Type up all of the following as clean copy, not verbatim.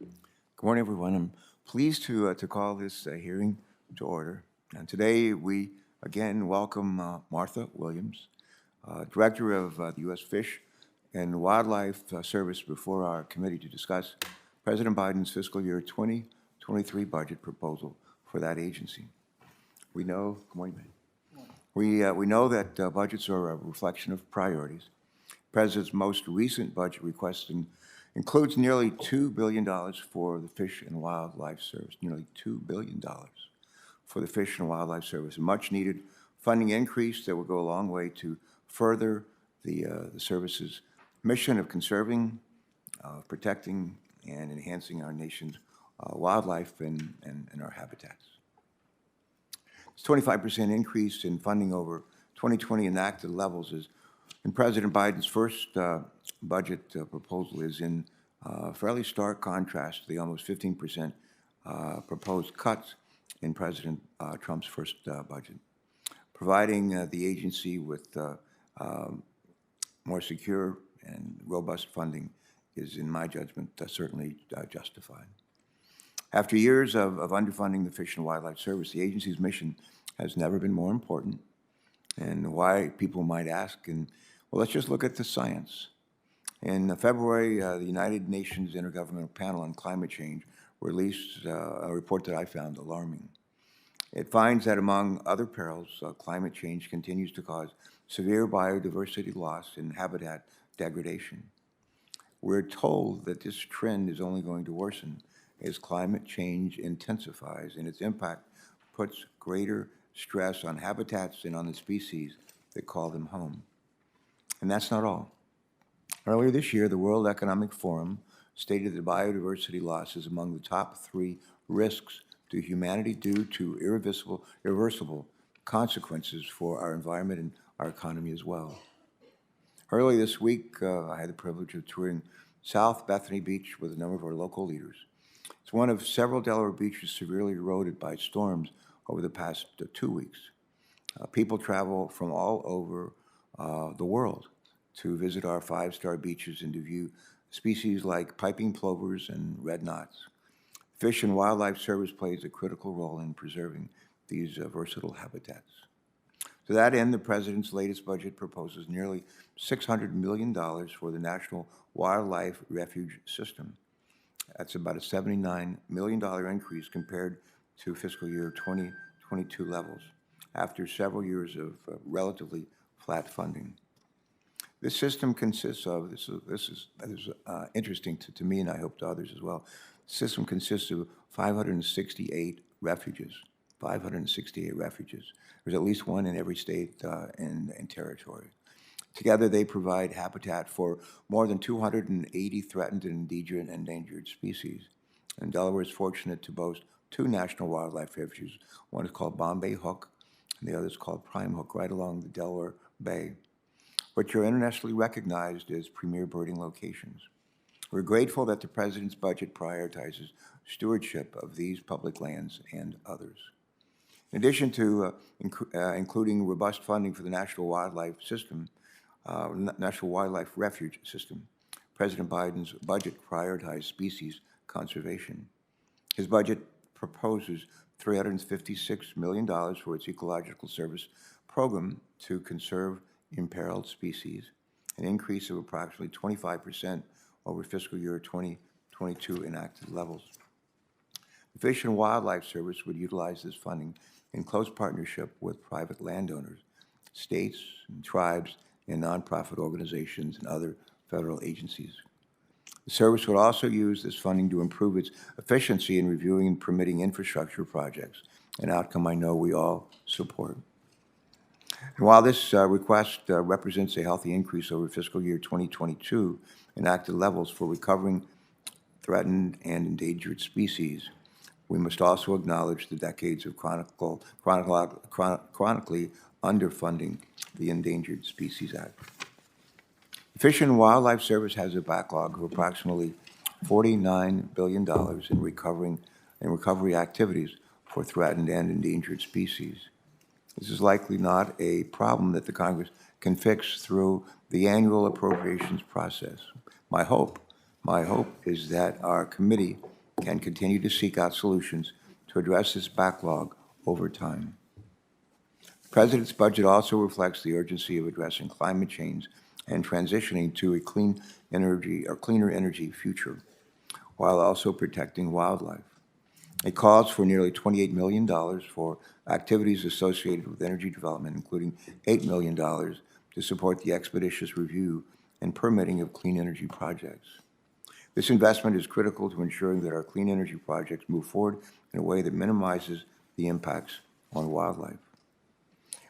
Good morning, everyone. I'm pleased to call this hearing to order. And today we again welcome Martha Williams, Director of the U.S. Fish and Wildlife Service, before our committee to discuss President Biden's fiscal year 2023 budget proposal for that agency. We know, good morning, man. We know that budgets are a reflection of priorities. The President's most recent budget request includes nearly $2 billion for the Fish and Wildlife Service, nearly $2 billion for the Fish and Wildlife Service, a much-needed funding increase that will go a long way to further the service's mission of conserving, protecting, and enhancing our nation's wildlife and our habitats. This 25% increase in funding over 2020 enacted levels is in President Biden's first budget proposal is in fairly stark contrast to the almost 15% proposed cuts in President Trump's first budget. Providing the agency with more secure and robust funding is, in my judgment, certainly justified. After years of underfunding the Fish and Wildlife Service, the agency's mission has never been more important. And why, people might ask, and well, let's just look at the science. In February, the United Nations Intergovernmental Panel on Climate Change released a report that I found alarming. It finds that, among other perils, climate change continues to cause severe biodiversity loss and habitat degradation. We're told that this trend is only going to worsen as climate change intensifies and its impact puts greater stress on habitats and on the species that call them home. And that's not all. Earlier this year, the World Economic Forum stated that biodiversity loss is among the top 3 risks to humanity due to irreversible consequences for our environment and our economy as well. Earlier this week, I had the privilege of touring South Bethany Beach with a number of our local leaders. It's one of several Delaware beaches severely eroded by storms over the past 2 weeks. People travel from all over the world to visit our 5-star beaches and to view species like piping plovers and red knots. Fish and Wildlife Service plays a critical role in preserving these versatile habitats. To that end, the President's latest budget proposes nearly $600 million for the National Wildlife Refuge System. That's about a $79 million increase compared to fiscal year 2022 levels, after several years of relatively flat funding. This system consists of, this is interesting to me and I hope to others as well, the system consists of 568 refuges, 568 refuges. There's at least one in every state and territory. Together, they provide habitat for more than 280 threatened and endangered species. And Delaware is fortunate to boast 2 national wildlife refuges. One is called Bombay Hook, and the other is called Prime Hook, right along the Delaware Bay, which are internationally recognized as premier birding locations. We're grateful that the President's budget prioritizes stewardship of these public lands and others. In addition to including robust funding for the National Wildlife Refuge System, President Biden's budget prioritized species conservation. His budget proposes $356 million for its Ecological Service program to conserve imperiled species, an increase of approximately 25% over fiscal year 2022 enacted levels. The Fish and Wildlife Service would utilize this funding in close partnership with private landowners, states, and tribes, and nonprofit organizations and other federal agencies. The service would also use this funding to improve its efficiency in reviewing and permitting infrastructure projects, an outcome I know we all support. And while this request represents a healthy increase over fiscal year 2022 enacted levels for recovering threatened and endangered species, we must also acknowledge the decades of chronically underfunding the Endangered Species Act. The Fish and Wildlife Service has a backlog of approximately $49 billion in recovery activities for threatened and endangered species. This is likely not a problem that the Congress can fix through the annual appropriations process. My hope My hope is that our committee can continue to seek out solutions to address this backlog over time. The President's budget also reflects the urgency of addressing climate change and transitioning to a clean energy or cleaner energy future, while also protecting wildlife. It calls for nearly $28 million for activities associated with energy development, including $8 million to support the expeditious review and permitting of clean energy projects. This investment is critical to ensuring that our clean energy projects move forward in a way that minimizes the impacts on wildlife.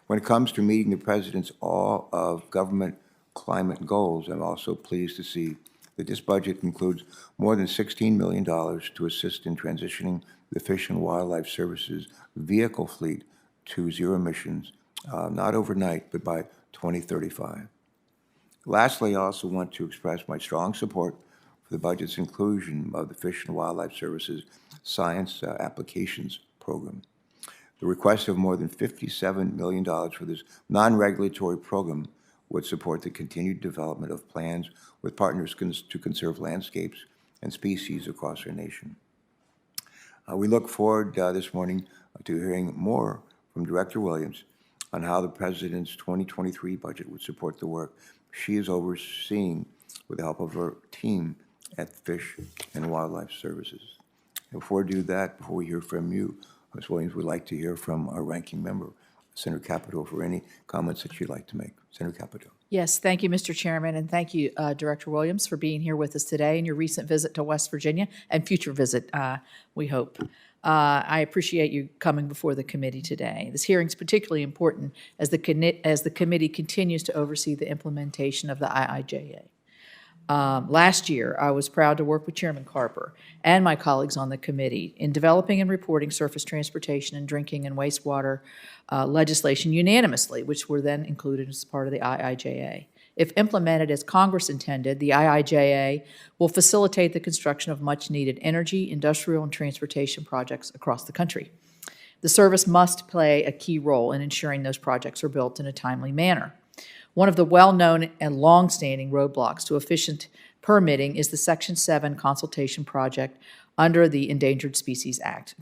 When it comes to meeting the President's all of government climate goals, I'm also pleased to see that this budget includes more than $16 million to assist in transitioning the Fish and Wildlife Services vehicle fleet to zero emissions, not overnight, but by 2035. Lastly, I also want to express my strong support for the budget's inclusion of the Fish and Wildlife Services Science Applications Program. The request of more than $57 million for this non-regulatory program would support the continued development of plans with partners to conserve landscapes and species across our nation. We look forward this morning to hearing more from Director Williams on how the President's 2023 budget would support the work she is overseeing with the help of her team at Fish and Wildlife Services. Before we hear from you, Ms. Williams, we'd like to hear from our ranking member, Senator Capito, for any comments that you'd like to make. Senator Capito. Yes, thank you, Mr. Chairman, and thank you, Director Williams, for being here with us today and your recent visit to West Virginia and future visit, we hope. I appreciate you coming before the committee today. This hearing is particularly important as the committee continues to oversee the implementation of the IIJA. Last year, I was proud to work with Chairman Carper and my colleagues on the committee in developing and reporting surface transportation and drinking and wastewater legislation unanimously, which were then included as part of the IIJA. If implemented as Congress intended, the IIJA will facilitate the construction of much-needed energy, industrial, and transportation projects across the country. The service must play a key role in ensuring those projects are built in a timely manner. One of the well-known and long-standing roadblocks to efficient permitting is the Section 7 consultation project under the Endangered Species Act.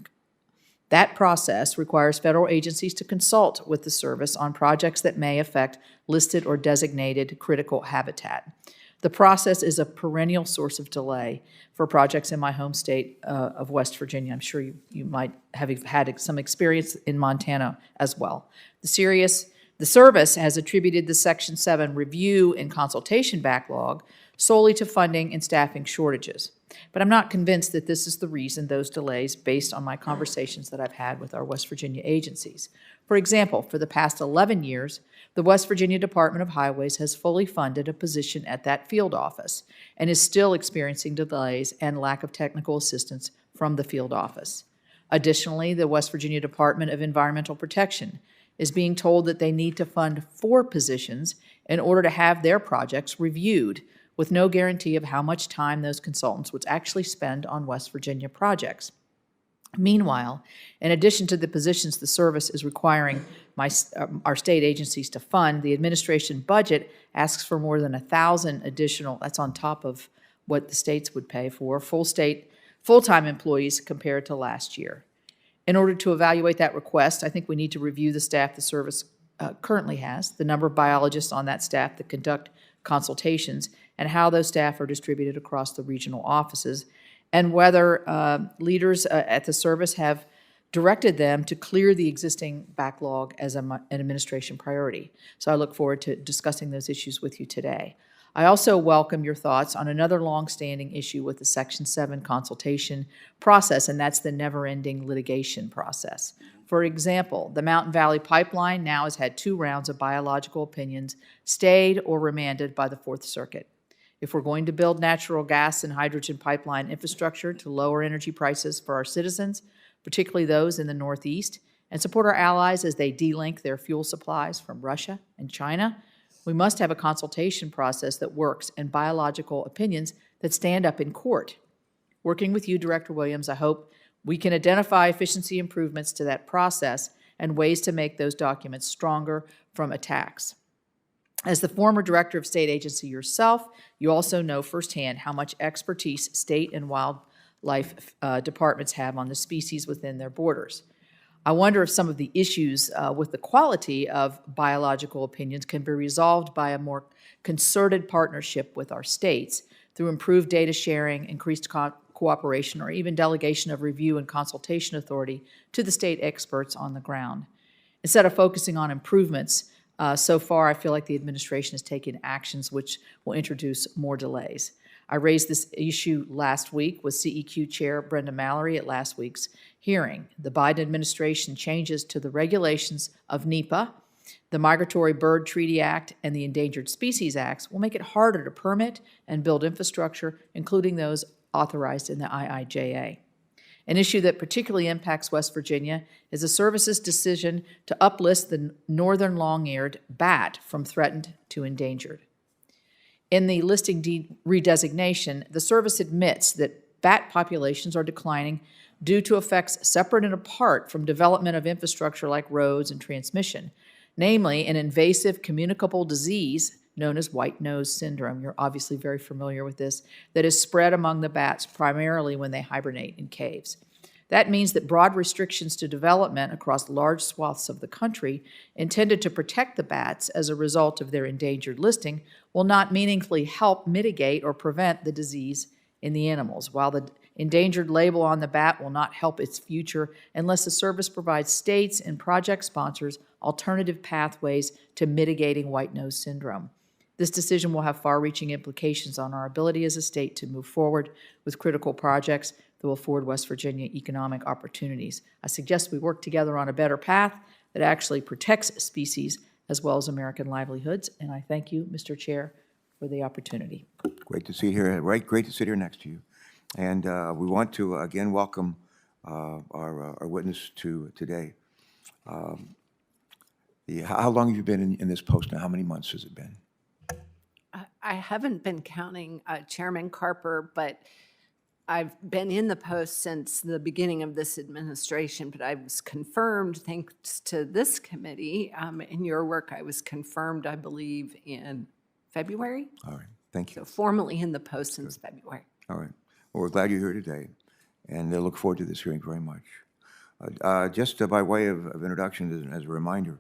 That process requires federal agencies to consult with the service on projects that may affect listed or designated critical habitat. The process is a perennial source of delay for projects in my home state of West Virginia. I'm sure you might have had some experience in Montana as well. The service has attributed the Section 7 review and consultation backlog solely to funding and staffing shortages. But I'm not convinced that this is the reason those delays based on my conversations that I've had with our West Virginia agencies. For example, for the past 11 years, the West Virginia Department of Highways has fully funded a position at that field office and is still experiencing delays and lack of technical assistance from the field office. Additionally, the West Virginia Department of Environmental Protection is being told that they need to fund 4 positions in order to have their projects reviewed, with no guarantee of how much time those consultants would actually spend on West Virginia projects. Meanwhile, in addition to the positions the service is requiring our state agencies to fund, the administration budget asks for more than 1,000 additional, that's on top of what the states would pay for, full-time employees compared to last year. In order to evaluate that request, I think we need to review the staff the service currently has, the number of biologists on that staff that conduct consultations, and how those staff are distributed across the regional offices, and whether leaders at the service have directed them to clear the existing backlog as an administration priority. So I look forward to discussing those issues with you today. I also welcome your thoughts on another long-standing issue with the Section 7 consultation process, and that's the never-ending litigation process. For example, the Mountain Valley Pipeline now has had 2 rounds of biological opinions stayed or remanded by the Fourth Circuit. If we're going to build natural gas and hydrogen pipeline infrastructure to lower energy prices for our citizens, particularly those in the Northeast, and support our allies as they delink their fuel supplies from Russia and China, we must have a consultation process that works and biological opinions that stand up in court. Working with you, Director Williams, I hope we can identify efficiency improvements to that process and ways to make those documents stronger from attacks. As the former director of state agency yourself, you also know firsthand how much expertise state and wildlife departments have on the species within their borders. I wonder if some of the issues with the quality of biological opinions can be resolved by a more concerted partnership with our states through improved data sharing, increased cooperation, or even delegation of review and consultation authority to the state experts on the ground. Instead of focusing on improvements, so far I feel like the administration has taken actions which will introduce more delays. I raised this issue last week with CEQ Chair Brenda Mallory at last week's hearing. The Biden administration changes to the regulations of NEPA, the Migratory Bird Treaty Act, and the Endangered Species Acts will make it harder to permit and build infrastructure, including those authorized in the IIJA. An issue that particularly impacts West Virginia is the service's decision to uplist the northern long-eared bat from threatened to endangered. In the listing deed redesignation, the service admits that bat populations are declining due to effects separate and apart from development of infrastructure like roads and transmission, namely an invasive communicable disease known as white nose syndrome. You're obviously very familiar with this, that is spread among the bats primarily when they hibernate in caves. That means that broad restrictions to development across large swaths of the country intended to protect the bats as a result of their endangered listing will not meaningfully help mitigate or prevent the disease in the animals, while the endangered label on the bat will not help its future unless the service provides states and project sponsors alternative pathways to mitigating white nose syndrome. This decision will have far-reaching implications on our ability as a state to move forward with critical projects that will afford West Virginia economic opportunities. I suggest we work together on a better path that actually protects species as well as American livelihoods, and I thank you, Mr. Chair, for the opportunity. Great to see you here, right? Great to sit here next to you. And we want to, again, welcome our witness to today. How long have you been in this post now? How many months has it been? I haven't been counting, Chairman Carper, but I've been in the post since the beginning of this administration, but I was confirmed, thanks to this committee, in your work, I was confirmed, I believe, in February. All right, thank you. So formally in the post since February. All right. Well, we're glad you're here today, and I look forward to this hearing very much. Just by way of introduction, as a reminder,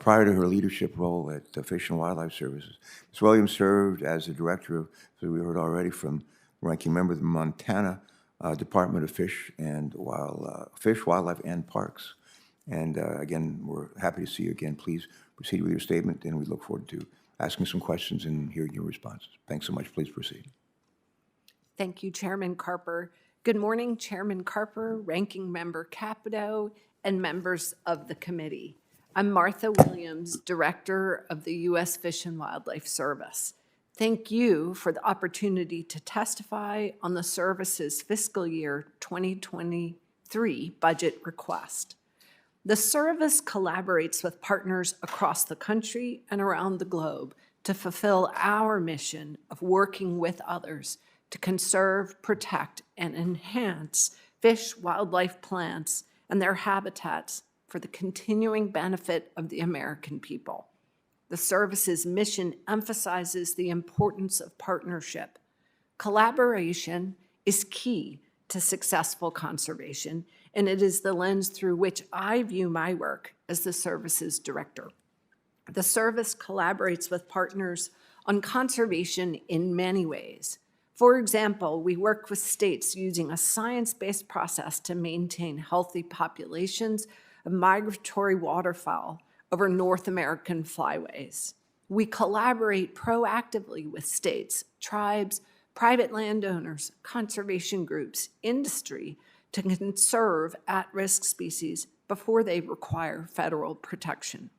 prior to her leadership role at the Fish and Wildlife Services, Ms. Williams served as the director of, as we heard already from ranking member of the Montana Department of Fish, Wildlife, and Parks. And again, we're happy to see you again. Please proceed with your statement, and we look forward to asking some questions and hearing your responses. Thanks so much. Please proceed. Thank you, Chairman Carper. Good morning, Chairman Carper, Ranking Member Capito, and members of the committee. I'm Martha Williams, Director of the U.S. Fish and Wildlife Service. Thank you for the opportunity to testify on the service's fiscal year 2023 budget request. The service collaborates with partners across the country and around the globe to fulfill our mission of working with others to conserve, protect, and enhance fish, wildlife, plants, and their habitats for the continuing benefit of the American people. The service's mission emphasizes the importance of partnership. Collaboration is key to successful conservation, and it is the lens through which I view my work as the service's director. The service collaborates with partners on conservation in many ways. For example, we work with states using a science-based process to maintain healthy populations of migratory waterfowl over North American flyways. We collaborate proactively with states, tribes, private landowners, conservation groups, industry to conserve at-risk species before they require federal protection.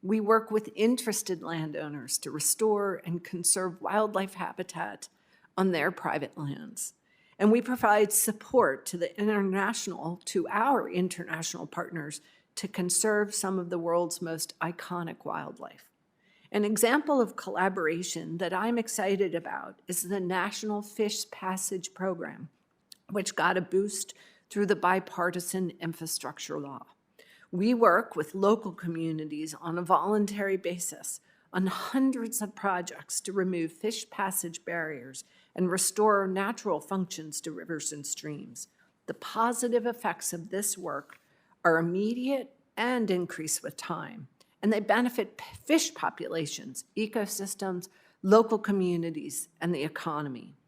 We work with interested landowners to restore and conserve wildlife habitat on their private lands. And we provide support to our international partners to conserve some of the world's most iconic wildlife. An example of collaboration that I'm excited about is the National Fish Passage Program, which got a boost through the bipartisan infrastructure law. We work with local communities on a voluntary basis on hundreds of projects to remove fish passage barriers and restore natural functions to rivers and streams. The positive effects of this work are immediate and increase with time, and they benefit fish populations, ecosystems, local communities, and the economy.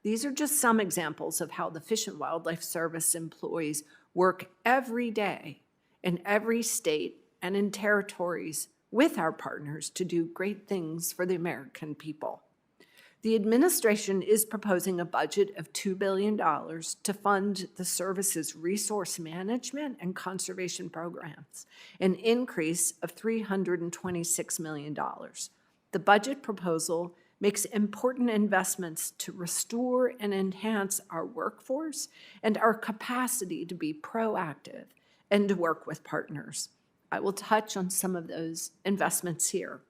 These are just some examples of how the Fish and Wildlife Service employees work every day in every state and in territories with our partners to do great things for the American people. The administration is proposing a budget of $2 billion to fund the service's resource management and conservation programs, an increase of $326 million. The budget proposal makes important investments to restore and enhance our workforce and our capacity to be proactive and to work with partners. I will touch on some of those investments here.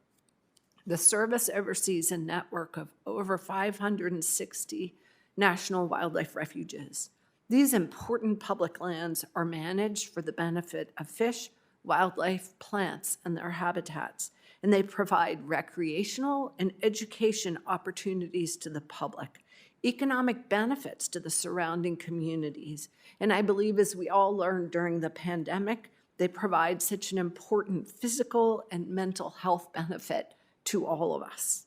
The service oversees a network of over 560 national wildlife refuges. These important public lands are managed for the benefit of fish, wildlife, plants, and their habitats, and they provide recreational and education opportunities to the public, economic benefits to the surrounding communities, and I believe, as we all learned during the pandemic, they provide such an important physical and mental health benefit to all of us.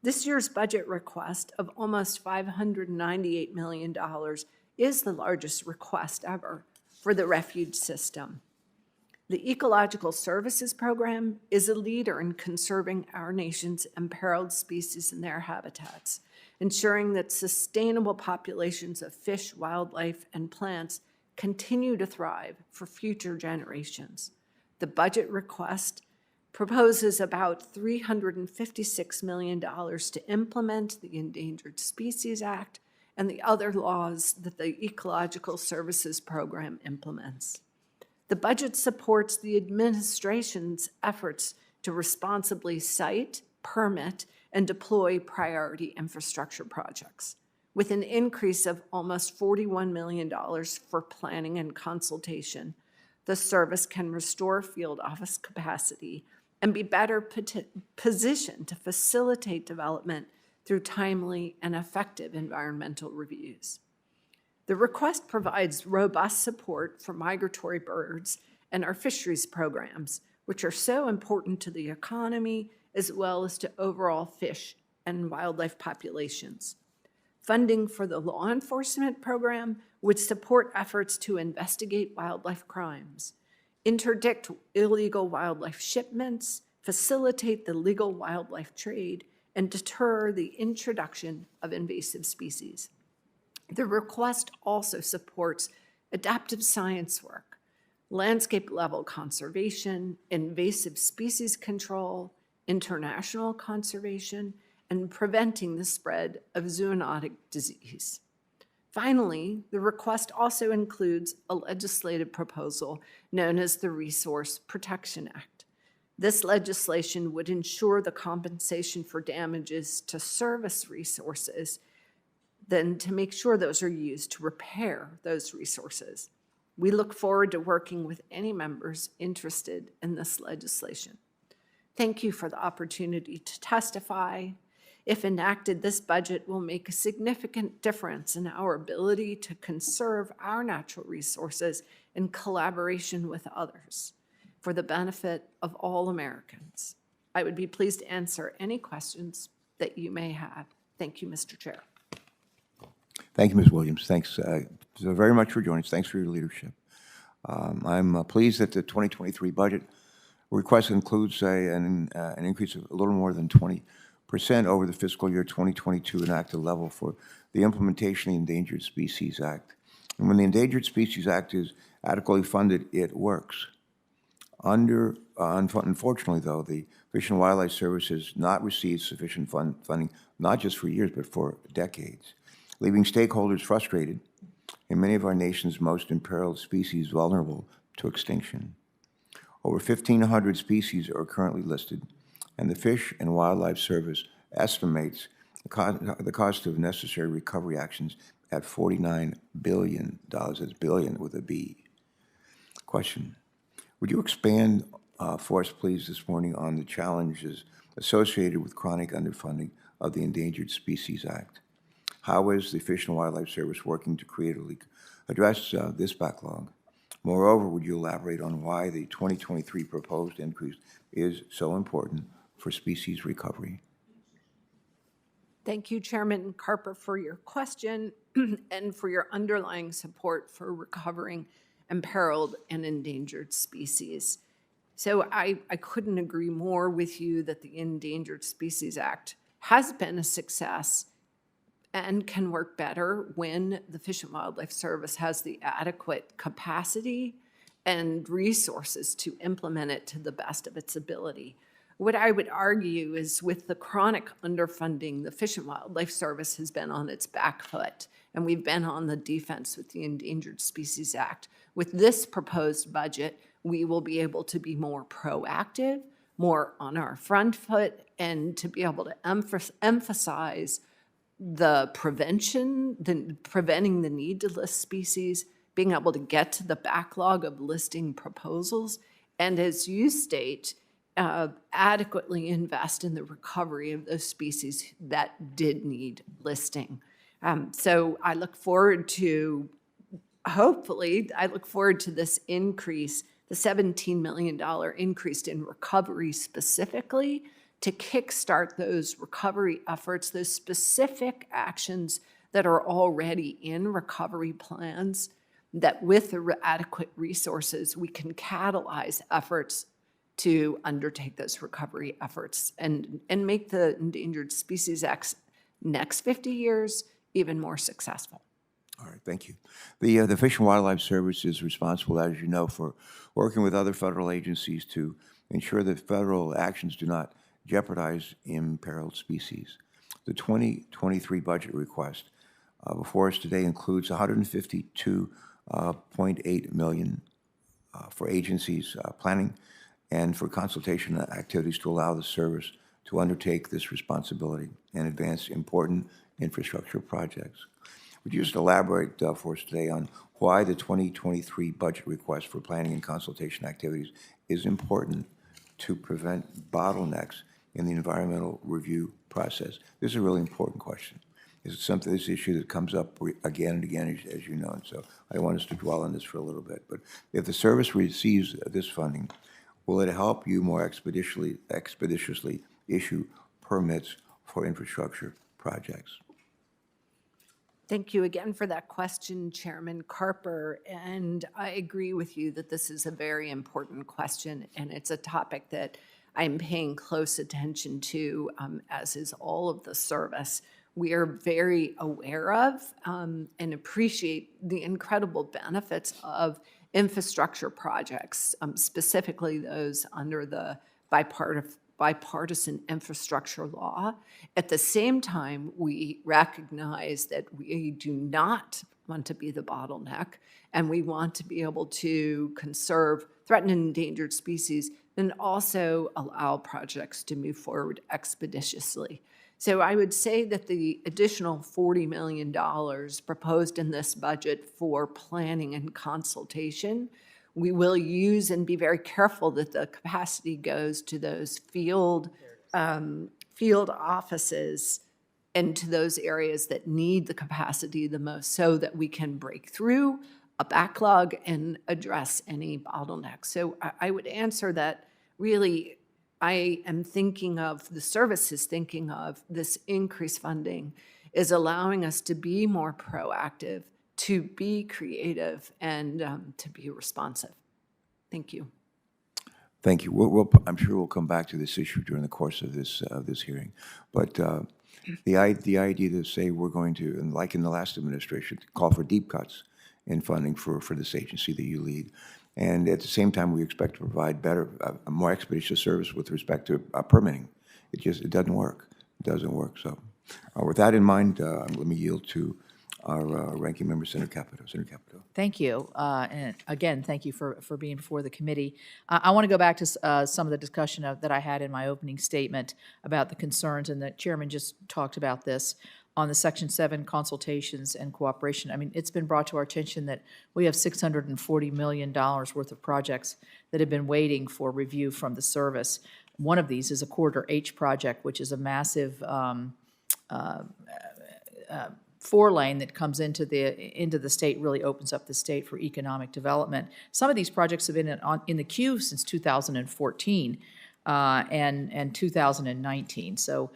This year's budget request of almost $598 million is the largest request ever for the refuge system. The Ecological Services Program is a leader in conserving our nation's imperiled species and their habitats, ensuring that sustainable populations of fish, wildlife, and plants continue to thrive for future generations. The budget request proposes about $356 million to implement the Endangered Species Act and the other laws that the Ecological Services Program implements. The budget supports the administration's efforts to responsibly site, permit, and deploy priority infrastructure projects, with an increase of almost $41 million for planning and consultation. The service can restore field office capacity and be better positioned to facilitate development through timely and effective environmental reviews. The request provides robust support for migratory birds and our fisheries programs, which are so important to the economy as well as to overall fish and wildlife populations. Funding for the law enforcement program would support efforts to investigate wildlife crimes, interdict illegal wildlife shipments, facilitate the legal wildlife trade, and deter the introduction of invasive species. The request also supports adaptive science work, landscape-level conservation, invasive species control, international conservation, and preventing the spread of zoonotic disease. Finally, the request also includes a legislative proposal known as the Resource Protection Act. This legislation would ensure the compensation for damages to service resources, then to make sure those are used to repair those resources. We look forward to working with any members interested in this legislation. Thank you for the opportunity to testify. If enacted, this budget will make a significant difference in our ability to conserve our natural resources in collaboration with others for the benefit of all Americans. I would be pleased to answer any questions that you may have. Thank you, Mr. Chair. Thank you, Ms. Williams. Thanks so very much for joining us. Thanks for your leadership. I'm pleased that the 2023 budget request includes an increase of a little more than 20% over the fiscal year 2022 enacted level for the implementation of the Endangered Species Act. And when the Endangered Species Act is adequately funded, it works. Unfortunately, though, the Fish and Wildlife Service has not received sufficient funding, not just for years, but for decades, leaving stakeholders frustrated and many of our nation's most imperiled species vulnerable to extinction. Over 1,500 species are currently listed, and the Fish and Wildlife Service estimates the cost of necessary recovery actions at $49 billion. That's billion with a B. Question: would you expand for us, please, this morning on the challenges associated with chronic underfunding of the Endangered Species Act. How is the Fish and Wildlife Service working to creatively address this backlog? Moreover, would you elaborate on why the 2023 proposed increase is so important for species recovery? Thank you, Chairman Carper, for your question and for your underlying support for recovering imperiled and endangered species. So I couldn't agree more with you that the Endangered Species Act has been a success and can work better when the Fish and Wildlife Service has the adequate capacity and resources to implement it to the best of its ability. What I would argue is with the chronic underfunding, the Fish and Wildlife Service has been on its back foot, and we've been on the defense with the Endangered Species Act. With this proposed budget, we will be able to be more proactive, more on our front foot, and to be able to emphasize the preventing the need to list species, being able to get to the backlog of listing proposals, and as you state, adequately invest in the recovery of those species that did need listing. So I look forward to, hopefully, I look forward to this increase, the $17 million increase in recovery specifically, to kickstart those recovery efforts, those specific actions that are already in recovery plans, that with the adequate resources, we can catalyze efforts to undertake those recovery efforts and make the Endangered Species Act next 50 years even more successful. All right, thank you. The Fish and Wildlife Service is responsible, as you know, for working with other federal agencies to ensure that federal actions do not jeopardize imperiled species. The 2023 budget request before us today includes $152.8 million for agencies planning and for consultation activities to allow the service to undertake this responsibility and advance important infrastructure projects. Would you just elaborate for us today on why the 2023 budget request for planning and consultation activities is important to prevent bottlenecks in the environmental review process? This is a really important question. This is something, this issue that comes up again and again, as you know, and so I want us to dwell on this for a little bit. But if the service receives this funding, will it help you more expeditiously issue permits for infrastructure projects? Thank you again for that question, Chairman Carper. And I agree with you that this is a very important question, and it's a topic that I'm paying close attention to, as is all of the service. We are very aware of and appreciate the incredible benefits of infrastructure projects, specifically those under the bipartisan infrastructure law. At the same time, we recognize that we do not want to be the bottleneck, and we want to be able to conserve threatened and endangered species and also allow projects to move forward expeditiously. So I would say that the additional $40 million proposed in this budget for planning and consultation, we will use and be very careful that the capacity goes to those field offices and to those areas that need the capacity the most so that we can break through a backlog and address any bottlenecks. So I would answer that really I am thinking of, the service is thinking of this increased funding is allowing us to be more proactive, to be creative, and to be responsive. Thank you. Thank you. I'm sure we'll come back to this issue during the course of this hearing. But the idea to say we're going to, and like in the last administration, call for deep cuts in funding for this agency that you lead. And at the same time, we expect to provide better, more expeditious service with respect to permitting. It doesn't work. It doesn't work. So with that in mind, let me yield to our ranking member, Sen Capito. Sen Capito. Thank you. And again, thank you for being before the committee. I want to go back to some of the discussion that I had in my opening statement about the concerns, and the chairman just talked about this on the Section 7 consultations and cooperation. I mean, it's been brought to our attention that we have $640 million worth of projects that have been waiting for review from the service. One of these is a Corridor H project, which is a massive 4-lane that comes into the state, really opens up the state for economic development. Some of these projects have been in the queue since 2014 and 2019. So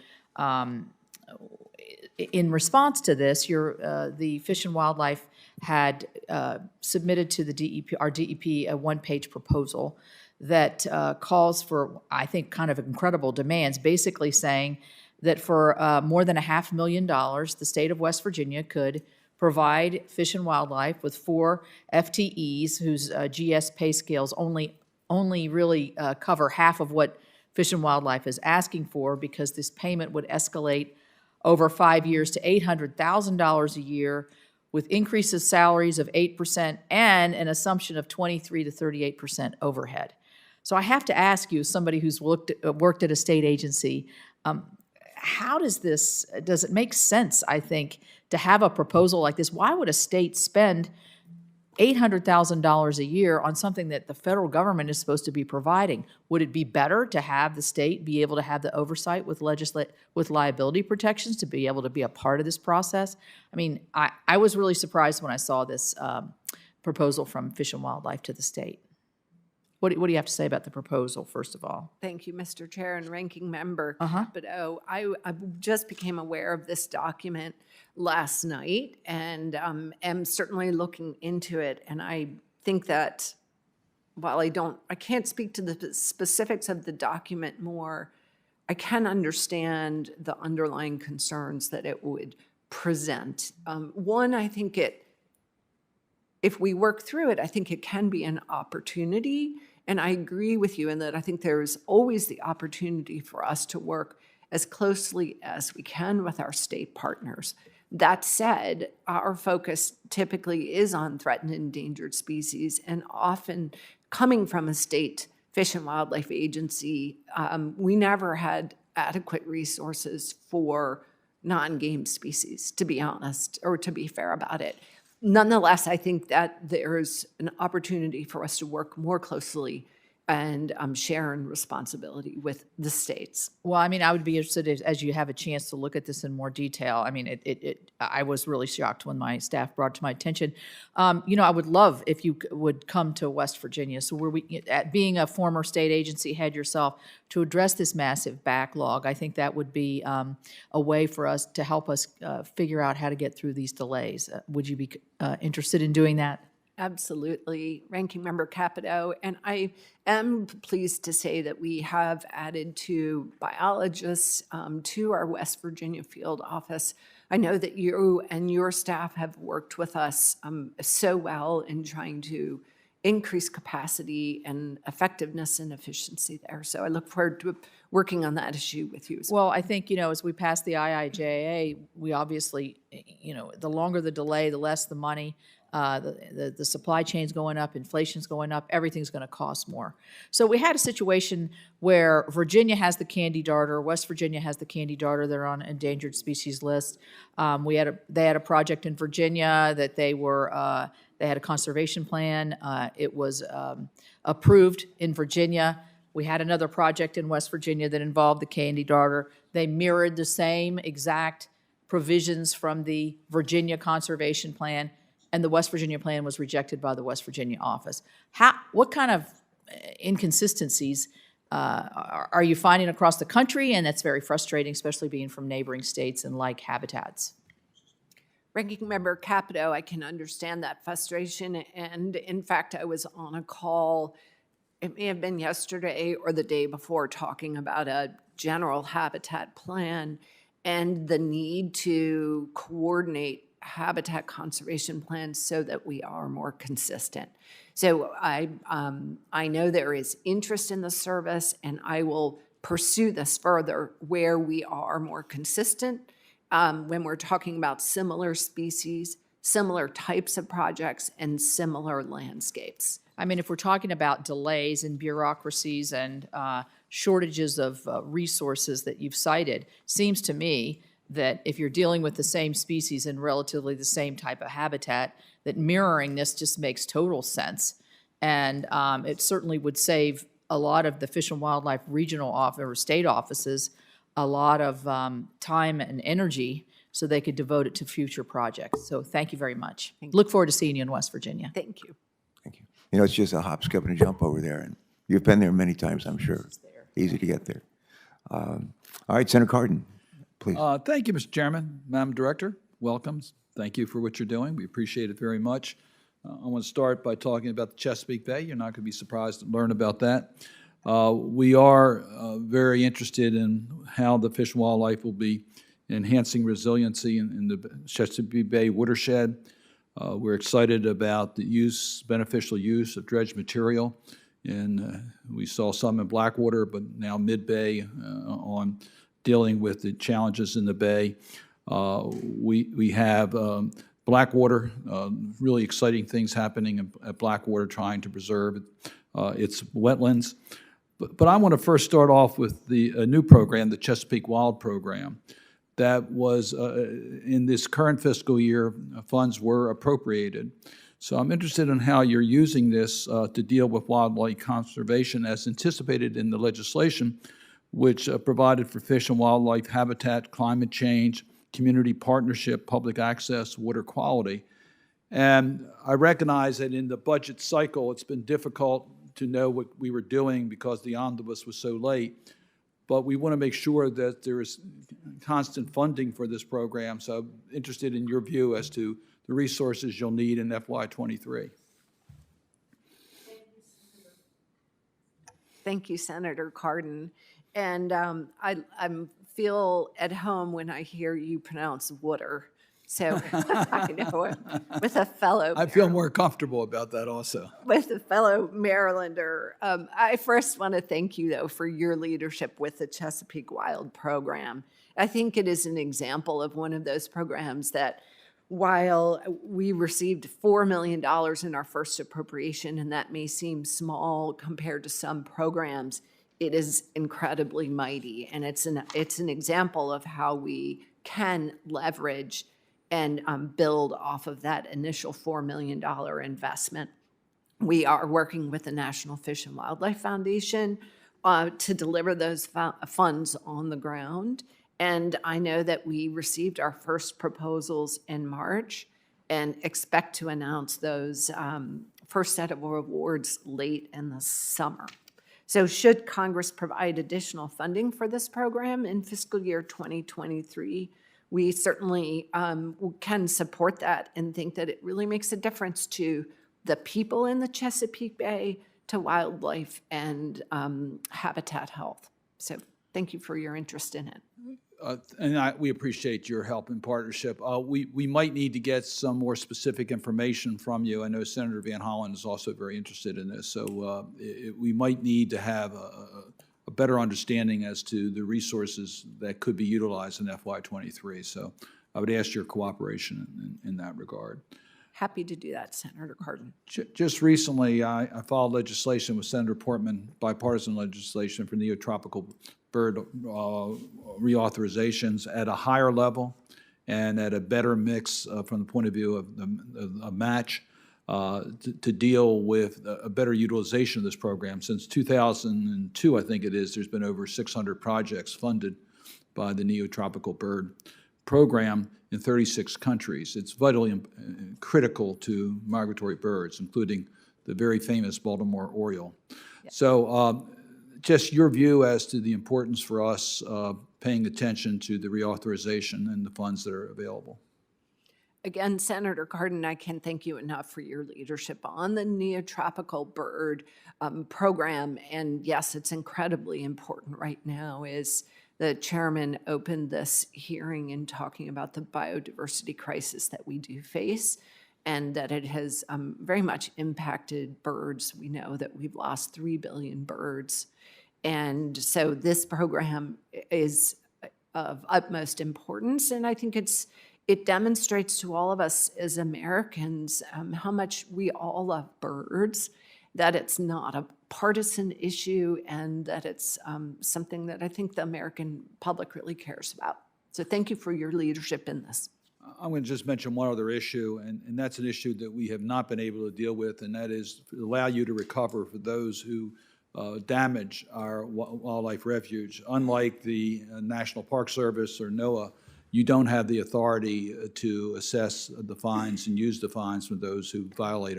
in response to this, the Fish and Wildlife had submitted to the DEP, our DEP, a one-page proposal that calls for, I think, kind of incredible demands, basically saying that for more than $500,000, the state of West Virginia could provide Fish and Wildlife with 4 FTEs whose GS pay scales only really cover half of what Fish and Wildlife is asking for, because this payment would escalate over 5 years to $800,000 a year, with increases salaries of 8% and an assumption of 23 to 38% overhead. So I have to ask you, somebody who's worked at a state agency, how does it make sense, I think, to have a proposal like this? Why would a state spend $800,000 a year on something that the federal government is supposed to be providing? Would it be better to have the state be able to have the oversight with liability protections to be able to be a part of this process? I mean, I was really surprised when I saw this proposal from Fish and Wildlife to the state. What do you have to say about the proposal, first of all? Thank you, Mr. Chair and Ranking Member Capito. I just became aware of this document last night and am certainly looking into it. And I think that while I can't speak to the specifics of the document more, I can understand the underlying concerns that it would present. One, I think if we work through it, I think it can be an opportunity. And I agree with you in that I think there's always the opportunity for us to work as closely as we can with our state partners. That said, our focus typically is on threatened and endangered species, and often coming from a state fish and wildlife agency, we never had adequate resources for non-game species, to be honest, or to be fair about it. Nonetheless, I think that there's an opportunity for us to work more closely and share in responsibility with the states. Well, I mean, I would be interested as you have a chance to look at this in more detail. I mean, I was really shocked when my staff brought it to my attention. I would love if you would come to West Virginia. So being a former state agency head yourself, to address this massive backlog, I think that would be a way for us to help us figure out how to get through these delays. Would you be interested in doing that? Absolutely, Ranking Member Capito. And I am pleased to say that we have added 2 biologists to our West Virginia field office. I know that you and your staff have worked with us so well in trying to increase capacity and effectiveness and efficiency there. So I look forward to working on that issue with you as well. Well, I think, as we pass the IIJA, we obviously, the longer the delay, the less the money. The supply chain's going up, inflation's going up, everything's going to cost more. So we had a situation where Virginia has the candy darter, West Virginia has the candy darter. They're on endangered species list. They had a project in Virginia that they had a conservation plan. It was approved in Virginia. We had another project in West Virginia that involved the candy darter. They mirrored the same exact provisions from the Virginia conservation plan, and the West Virginia plan was rejected by the West Virginia office. What kind of inconsistencies are you finding across the country? And that's very frustrating, especially being from neighboring states and like habitats. Ranking Member Capito, I can understand that frustration. And in fact, I was on a call, it may have been yesterday or the day before, talking about a general habitat plan and the need to coordinate habitat conservation plans so that we are more consistent. So I know there is interest in the service, and I will pursue this further where we are more consistent when we're talking about similar species, similar types of projects, and similar landscapes. I mean, if we're talking about delays and bureaucracies and shortages of resources that you've cited, seems to me that if you're dealing with the same species and relatively the same type of habitat, that mirroring this just makes total sense. And it certainly would save a lot of the Fish and Wildlife regional or state offices a lot of time and energy so they could devote it to future projects. So thank you very much. Look forward to seeing you in West Virginia. Thank you. Thank you. You know, it's just a hop, skip, and a jump over there, and you've been there many times, I'm sure. Easy to get there. All right, Senator Cardin, please. Thank you, Mr. Chairman. Madam Director, welcome. Thank you for what you're doing. We appreciate it very much. I want to start by talking about the Chesapeake Bay. You're not going to be surprised to learn about that. We are very interested in how the Fish and Wildlife will be enhancing resiliency in the Chesapeake Bay watershed. We're excited about the beneficial use of dredged material. And we saw some in Blackwater, but now Mid-Bay on dealing with the challenges in the bay. We have Blackwater, really exciting things happening at Blackwater, trying to preserve its wetlands. But I want to first start off with a new program, the Chesapeake Wild Program, that was in this current fiscal year, funds were appropriated. So I'm interested in how you're using this to deal with wildlife conservation as anticipated in the legislation, which provided for fish and wildlife habitat, climate change, community partnership, public access, water quality. And I recognize that in the budget cycle, it's been difficult to know what we were doing because the omnibus was so late. But we want to make sure that there is constant funding for this program. So I'm interested in your view as to the resources you'll need in FY23. Thank you, Senator Cardin. And I feel at home when I hear you pronounce water. So I know it with a fellow. I feel more comfortable about that also. With a fellow Marylander. I first want to thank you, though, for your leadership with the Chesapeake Wild Program. I think it is an example of one of those programs that while we received $4 million in our first appropriation, and that may seem small compared to some programs, it is incredibly mighty. And it's an example of how we can leverage and build off of that initial $4 million investment. We are working with the National Fish and Wildlife Foundation to deliver those funds on the ground. And I know that we received our first proposals in March and expect to announce those first set of awards late in the summer. So should Congress provide additional funding for this program in fiscal year 2023, we certainly can support that and think that it really makes a difference to the people in the Chesapeake Bay, to wildlife and habitat health. So thank you for your interest in it. We appreciate your help and partnership. We might need to get some more specific information from you. I know Senator Van Hollen is also very interested in this, so we might need to have a better understanding as to the resources that could be utilized in FY23. So I would ask your cooperation in that regard. Happy to do that, Senator Cardin. Just recently, I filed legislation with Senator Portman, bipartisan legislation for neotropical bird reauthorizations at a higher level and at a better mix from the point of view of a match to deal with a better utilization of this program. Since 2002, I think it is, there's been over 600 projects funded by the neotropical bird program in 36 countries. It's vitally critical to migratory birds, including the very famous Baltimore oriole. Yep. So just your view as to the importance for us paying attention to the reauthorization and the funds that are available. Again, Senator Cardin, I can't thank you enough for your leadership on the neotropical bird program. And yes, it's incredibly important right now as the chairman opened this hearing in talking about the biodiversity crisis that we do face and that it has very much impacted birds. We know that we've lost 3 billion birds. And so this program is of utmost importance. And I think it demonstrates to all of us as Americans how much we all love birds, that it's not a partisan issue, and that it's something that I think the American public really cares about. So thank you for your leadership in this. I'm going to just mention one other issue, and that's an issue that we have not been able to deal with, and that is allow you to recover for those who damage our wildlife refuge. Unlike the National Park Service or NOAA, you don't have the authority to assess the fines and use the fines for those who violate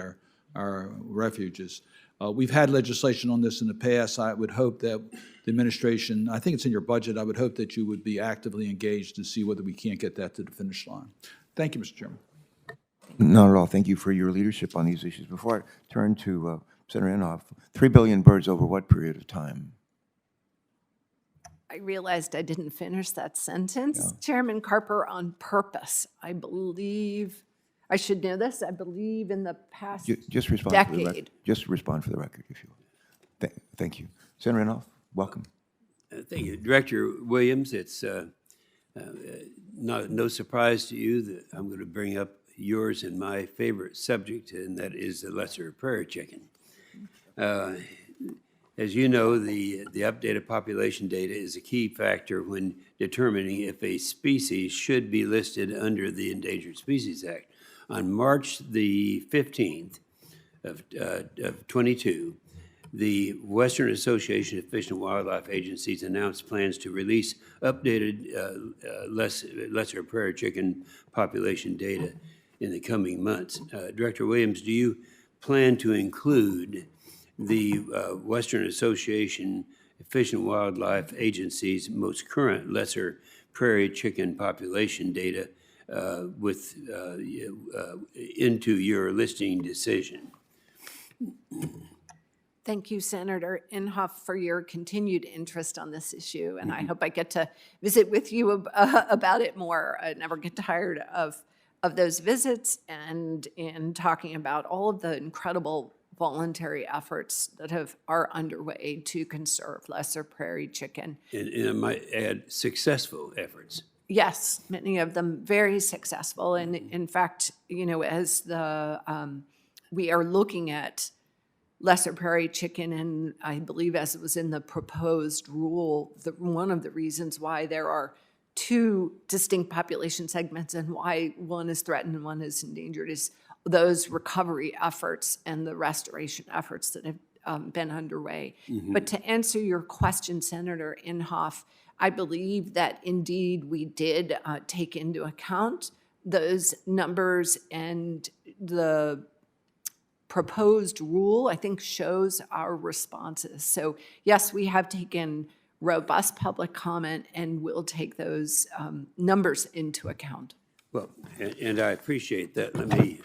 our refuges. We've had legislation on this in the past. I would hope that the administration, I think it's in your budget, I would hope that you would be actively engaged to see whether we can't get that to the finish line. Thank you, Mr. Chairman. Not at all. Thank you for your leadership on these issues. Before I turn to Senator Inhofe, 3 billion birds over what period of time? I realized I didn't finish that sentence. Chairman Carper, on purpose. I believe, I should know this, I believe in the past Just respond for the record. decade. Just respond for the record, if you will. Thank you. Senator Inhofe, welcome. Thank you. Director Williams, it's no surprise to you that I'm going to bring up yours and my favorite subject, and that is the lesser prairie chicken. As you know, the updated population data is a key factor when determining if a species should be listed under the Endangered Species Act. On March the 15th of 22, the Western Association of Fish and Wildlife Agencies announced plans to release updated lesser prairie chicken population data in the coming months. Director Williams, do you plan to include the Western Association of Fish and Wildlife Agency's most current lesser prairie chicken population data into your listing decision? Thank you, Senator Inhofe, for your continued interest on this issue, and I hope I get to visit with you about it more. I never get tired of those visits and in talking about all of the incredible voluntary efforts that are underway to conserve lesser prairie chicken. And I might add, successful efforts. Yes, many of them very successful, and in fact, you know, as we are looking at lesser prairie chicken, and I believe as it was in the proposed rule, one of the reasons why there are two distinct population segments and why one is threatened and one is endangered is those recovery efforts and the restoration efforts that have been underway. But to answer your question, Senator Inhofe, I believe that indeed we did take into account those numbers, and the proposed rule, I think, shows our responses. So yes, we have taken robust public comment and we'll take those numbers into account. Well, and I appreciate that. Let me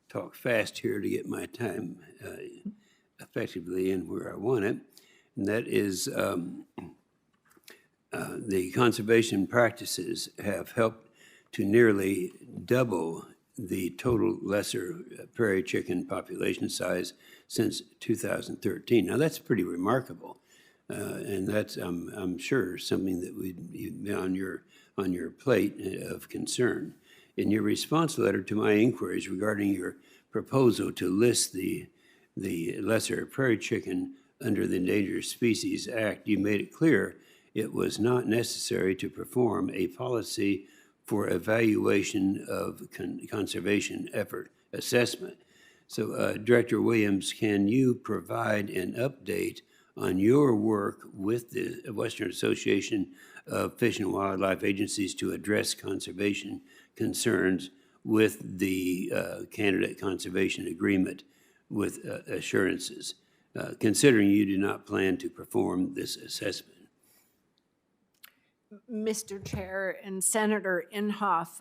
talk fast here to get my time effectively in where I want it. And that is the conservation practices have helped to nearly double the total lesser prairie chicken population size since 2013. Now, that's pretty remarkable. And that's, I'm sure, something that would be on your plate of concern. In your response letter to my inquiries regarding your proposal to list the lesser prairie chicken under the Endangered Species Act, you made it clear it was not necessary to perform a policy for evaluation of conservation effort assessment. So, Director Williams, can you provide an update on your work with the Western Association of Fish and Wildlife Agencies to address conservation concerns with the candidate conservation agreement with assurances, considering you do not plan to perform this assessment? Mr. Chair and Senator Inhofe,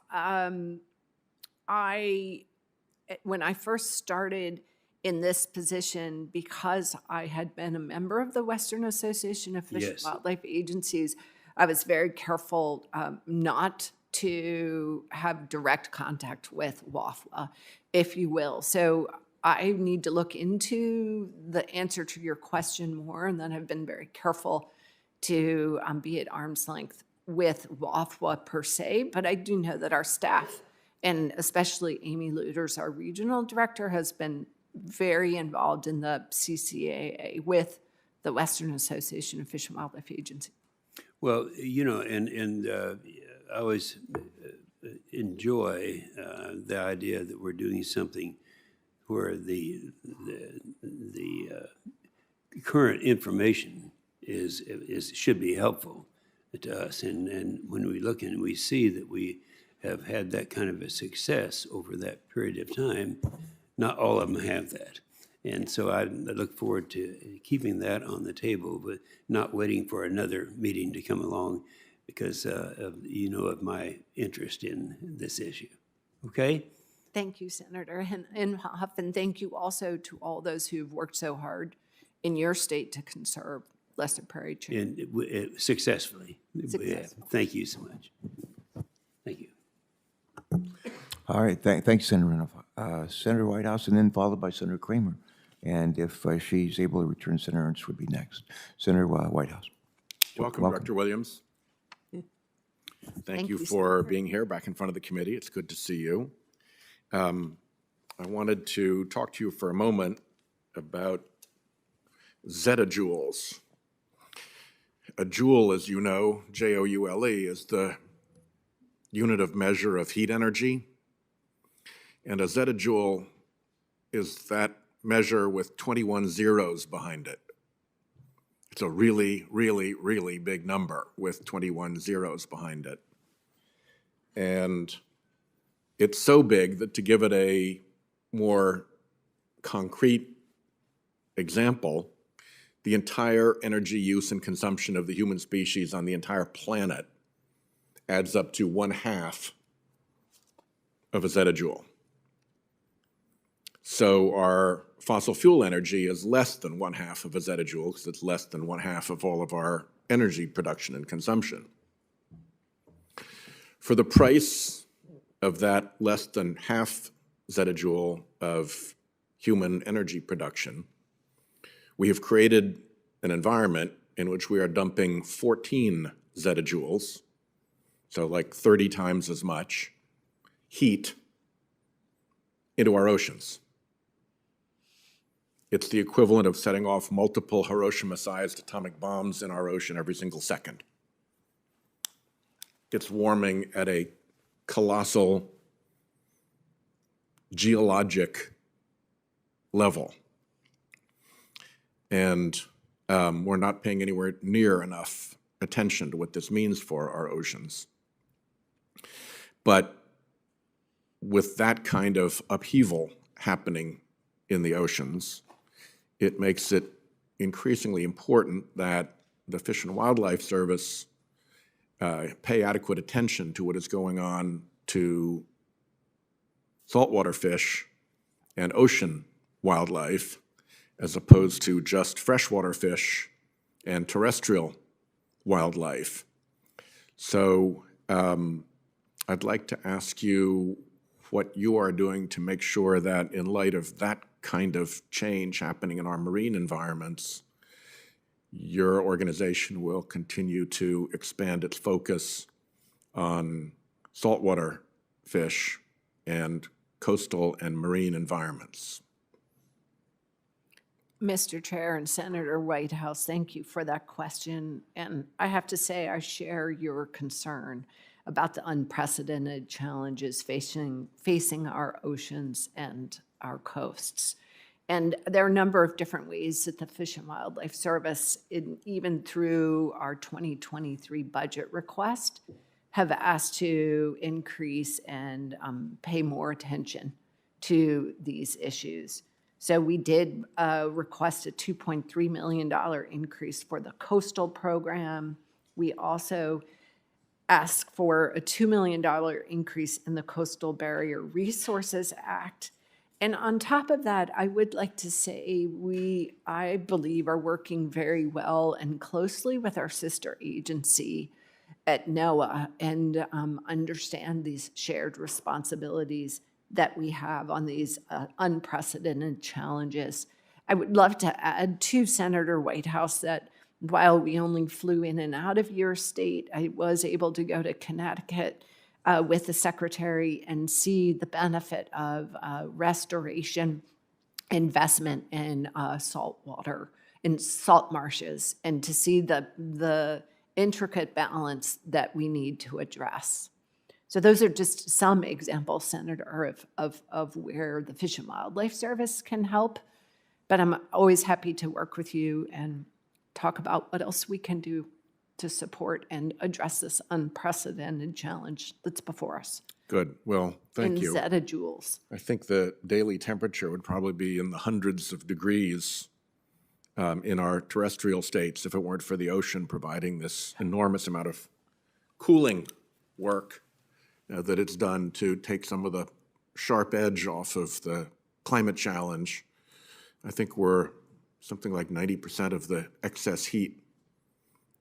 when I first started in this position, because I had been a member of the Western Association of Fish and Wildlife Agencies, I was very careful not to have direct contact with WAFWA, if you will. So I need to look into the answer to your question more, and then I've been very careful to be at arm's length with WAFWA per se, but I do know that our staff, and especially Amy Luders, our regional director, has been very involved in the CCAA with the Western Association of Fish and Wildlife Agency. Well, you know, and I always enjoy the idea that we're doing something where the current information should be helpful to us. And when we look and we see that we have had that kind of a success over that period of time, not all of them have that. And so I look forward to keeping that on the table, but not waiting for another meeting to come along because of my interest in this issue. Okay? Thank you, Senator Inhofe, and thank you also to all those who've worked so hard in your state to conserve lesser prairie chicken. And successfully. Successful. Thank you so much. Thank you. All right, thanks, Senator Inhofe. Senator Whitehouse, and then followed by Senator Cramer. And if she's able to return, Senator Ernst would be next. Senator Whitehouse. Welcome, Director Williams. Thank you you, for being here back in front of the committee. It's good to see you. I wanted to talk to you for a moment about zettajoules. A joule, as you know, Joule, is the unit of measure of heat energy. And a zettajoule is that measure with 21 zeros behind it. It's a really, really, really big number with 21 zeros behind it. And it's so big that to give it a more concrete example, the entire energy use and consumption of the human species on the entire planet adds up to 1/2 of a zettajoule. So our fossil fuel energy is less than 1/2 of a zettajoule because it's less than 1/2 of all of our energy production and consumption. For the price of that less than half zettajoule of human energy production, we have created an environment in which we are dumping 14 zettajoules, so like 30 times as much, heat into our oceans. It's the equivalent of setting off multiple Hiroshima-sized atomic bombs in our ocean every single second. It's warming at a colossal geologic level. And we're not paying anywhere near enough attention to what this means for our oceans. But with that kind of upheaval happening in the oceans, it makes it increasingly important that the Fish and Wildlife Service pay adequate attention to what is going on to saltwater fish and ocean wildlife, as opposed to just freshwater fish and terrestrial wildlife. So I'd like to ask you what you are doing to make sure that in light of that kind of change happening in our marine environments, your organization will continue to expand its focus on saltwater fish and coastal and marine environments. Mr. Chair and Senator Whitehouse, thank you for that question. And I have to say, I share your concern about the unprecedented challenges facing our oceans and our coasts. And there are a number of different ways that the Fish and Wildlife Service, even through our 2023 budget request, have asked to increase and pay more attention to these issues. So we did request a $2.3 million increase for the coastal program. We also asked for a $2 million increase in the Coastal Barrier Resources Act. And on top of that, I would like to say I believe, are working very well and closely with our sister agency at NOAA and understand these shared responsibilities that we have on these unprecedented challenges. I would love to add to Senator Whitehouse that while we only flew in and out of your state, I was able to go to Connecticut with the secretary and see the benefit of restoration investment in salt water, in salt marshes, and to see the intricate balance that we need to address. So those are just some examples, Senator, of where the Fish and Wildlife Service can help. But I'm always happy to work with you and talk about what else we can do to support and address this unprecedented challenge that's before us. Good. Well, thank you. In zettajoules. I think the daily temperature would probably be in the hundreds of degrees in our terrestrial states if it weren't for the ocean providing this enormous amount of cooling work that it's done to take some of the sharp edge off of the climate challenge. I think we're something like 90% of the excess heat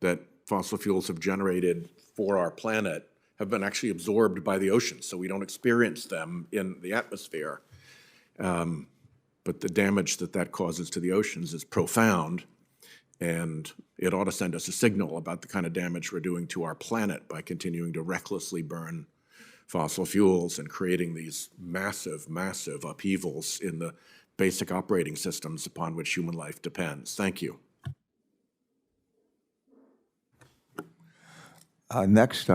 that fossil fuels have generated for our planet have been actually absorbed by the ocean, so we don't experience them in the atmosphere. But the damage that that causes to the oceans is profound, and it ought to send us a signal about the kind of damage we're doing to our planet by continuing to recklessly burn fossil fuels and creating these massive, massive upheavals in the basic operating systems upon which human life depends. Thank you. Our next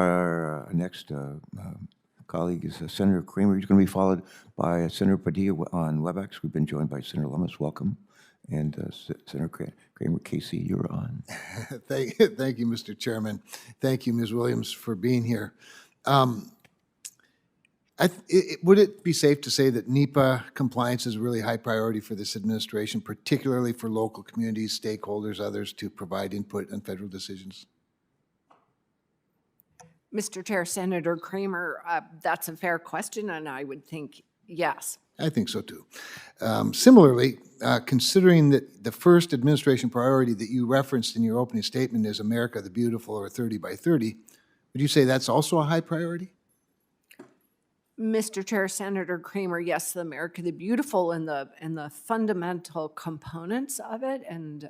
colleague is Senator Cramer. He's going to be followed by Senator Padilla on WebEx. We've been joined by Senator Lummis. Welcome. And Senator Cramer, Casey, you're on. Thank you, Mr. Chairman. Thank you, Ms. Williams, for being here. Would it be safe to say that NEPA compliance is a really high priority for this administration, particularly for local communities, stakeholders, others to provide input on federal decisions? Mr. Chair, Senator Cramer, that's a fair question, and I would think yes. I think so too. Similarly, considering that the first administration priority that you referenced in your opening statement is America the Beautiful or 30 by 30, would you say that's also a high priority? Mr. Chair, Senator Cramer, yes, the America the Beautiful and the fundamental components of it and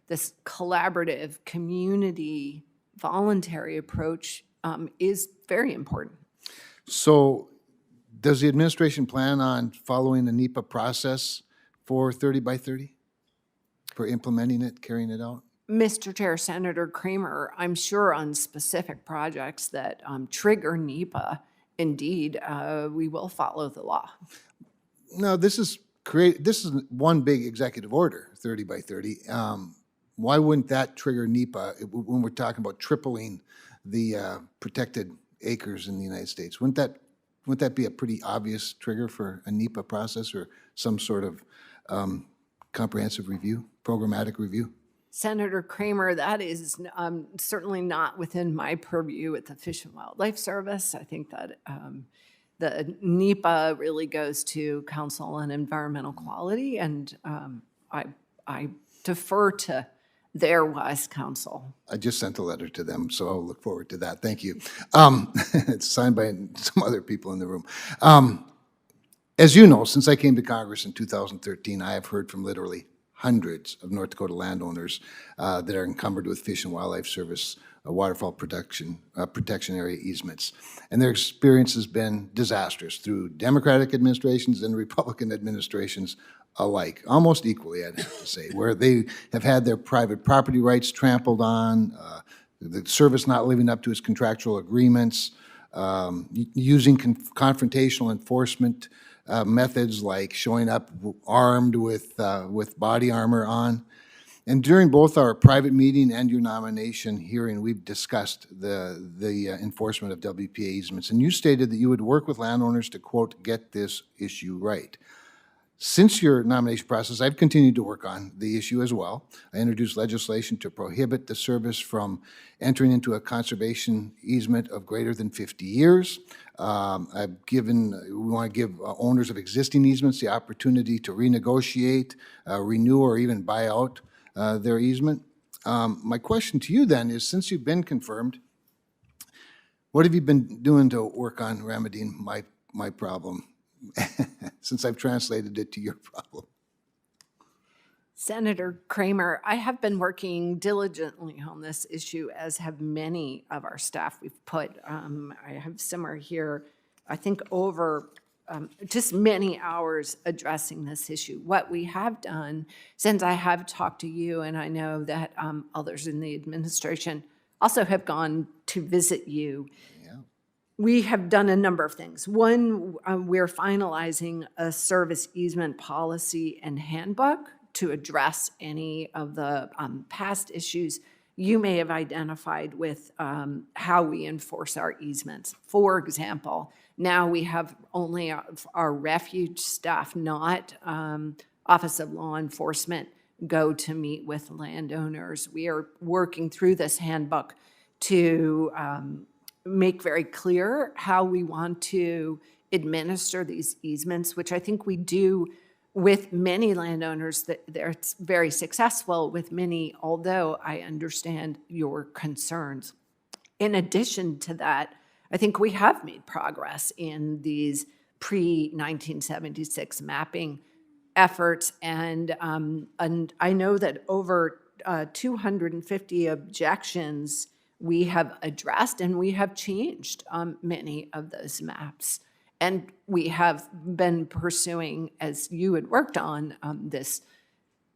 this collaborative community voluntary approach is very important. So does the administration plan on following the NEPA process for 30 by 30? For implementing it, carrying it out? Mr. Chair, Senator Cramer, I'm sure on specific projects that trigger NEPA, indeed, we will follow the law. No, this is one big executive order, 30 by 30. Why wouldn't that trigger NEPA when we're talking about tripling the protected acres in the United States? Wouldn't that be a pretty obvious trigger for a NEPA process or some sort of comprehensive review, programmatic review? Senator Cramer, that is certainly not within my purview at the Fish and Wildlife Service. I think that the NEPA really goes to Council on Environmental Quality, and I defer to their wise counsel. I just sent a letter to them, so I'll look forward to that. Thank you. It's signed by some other people in the room. As you know, since I came to Congress in 2013, I have heard from literally hundreds of North Dakota landowners that are encumbered with Fish and Wildlife Service waterfowl protection area easements. And their experience has been disastrous through Democratic administrations and Republican administrations alike, almost equally, I'd have to say, where they have had their private property rights trampled on, the service not living up to its contractual agreements, using confrontational enforcement methods like showing up armed with body armor on. And during both our private meeting and your nomination hearing, we've discussed the enforcement of WPA easements. And you stated that you would work with landowners to, quote, get this issue right. Since your nomination process, I've continued to work on the issue as well. I introduced legislation to prohibit the service from entering into a conservation easement of greater than 50 years. We want to give owners of existing easements the opportunity to renegotiate, renew, or even buy out their easement. My question to you then is, since you've been confirmed, what have you been doing to work on remedying my problem? Since I've translated it to your problem. Senator Cramer, I have been working diligently on this issue, as have many of our staff. We've put, I have somewhere here, I think over just many hours addressing this issue. What we have done, since I have talked to you, and I know that others in the administration also have gone to visit you, We have done a number of things. One, we're finalizing a service easement policy and handbook to address any of the past issues you may have identified with how we enforce our easements. For example, now we have only our refuge staff, not Office of Law Enforcement, go to meet with landowners. We are working through this handbook to make very clear how we want to administer these easements, which I think we do with many landowners. That it's very successful with many, although I understand your concerns. In addition to that, I think we have made progress in these pre-1976 mapping efforts, and I know that over 250 objections we have addressed, and we have changed many of those maps. And we have been pursuing, as you had worked on, this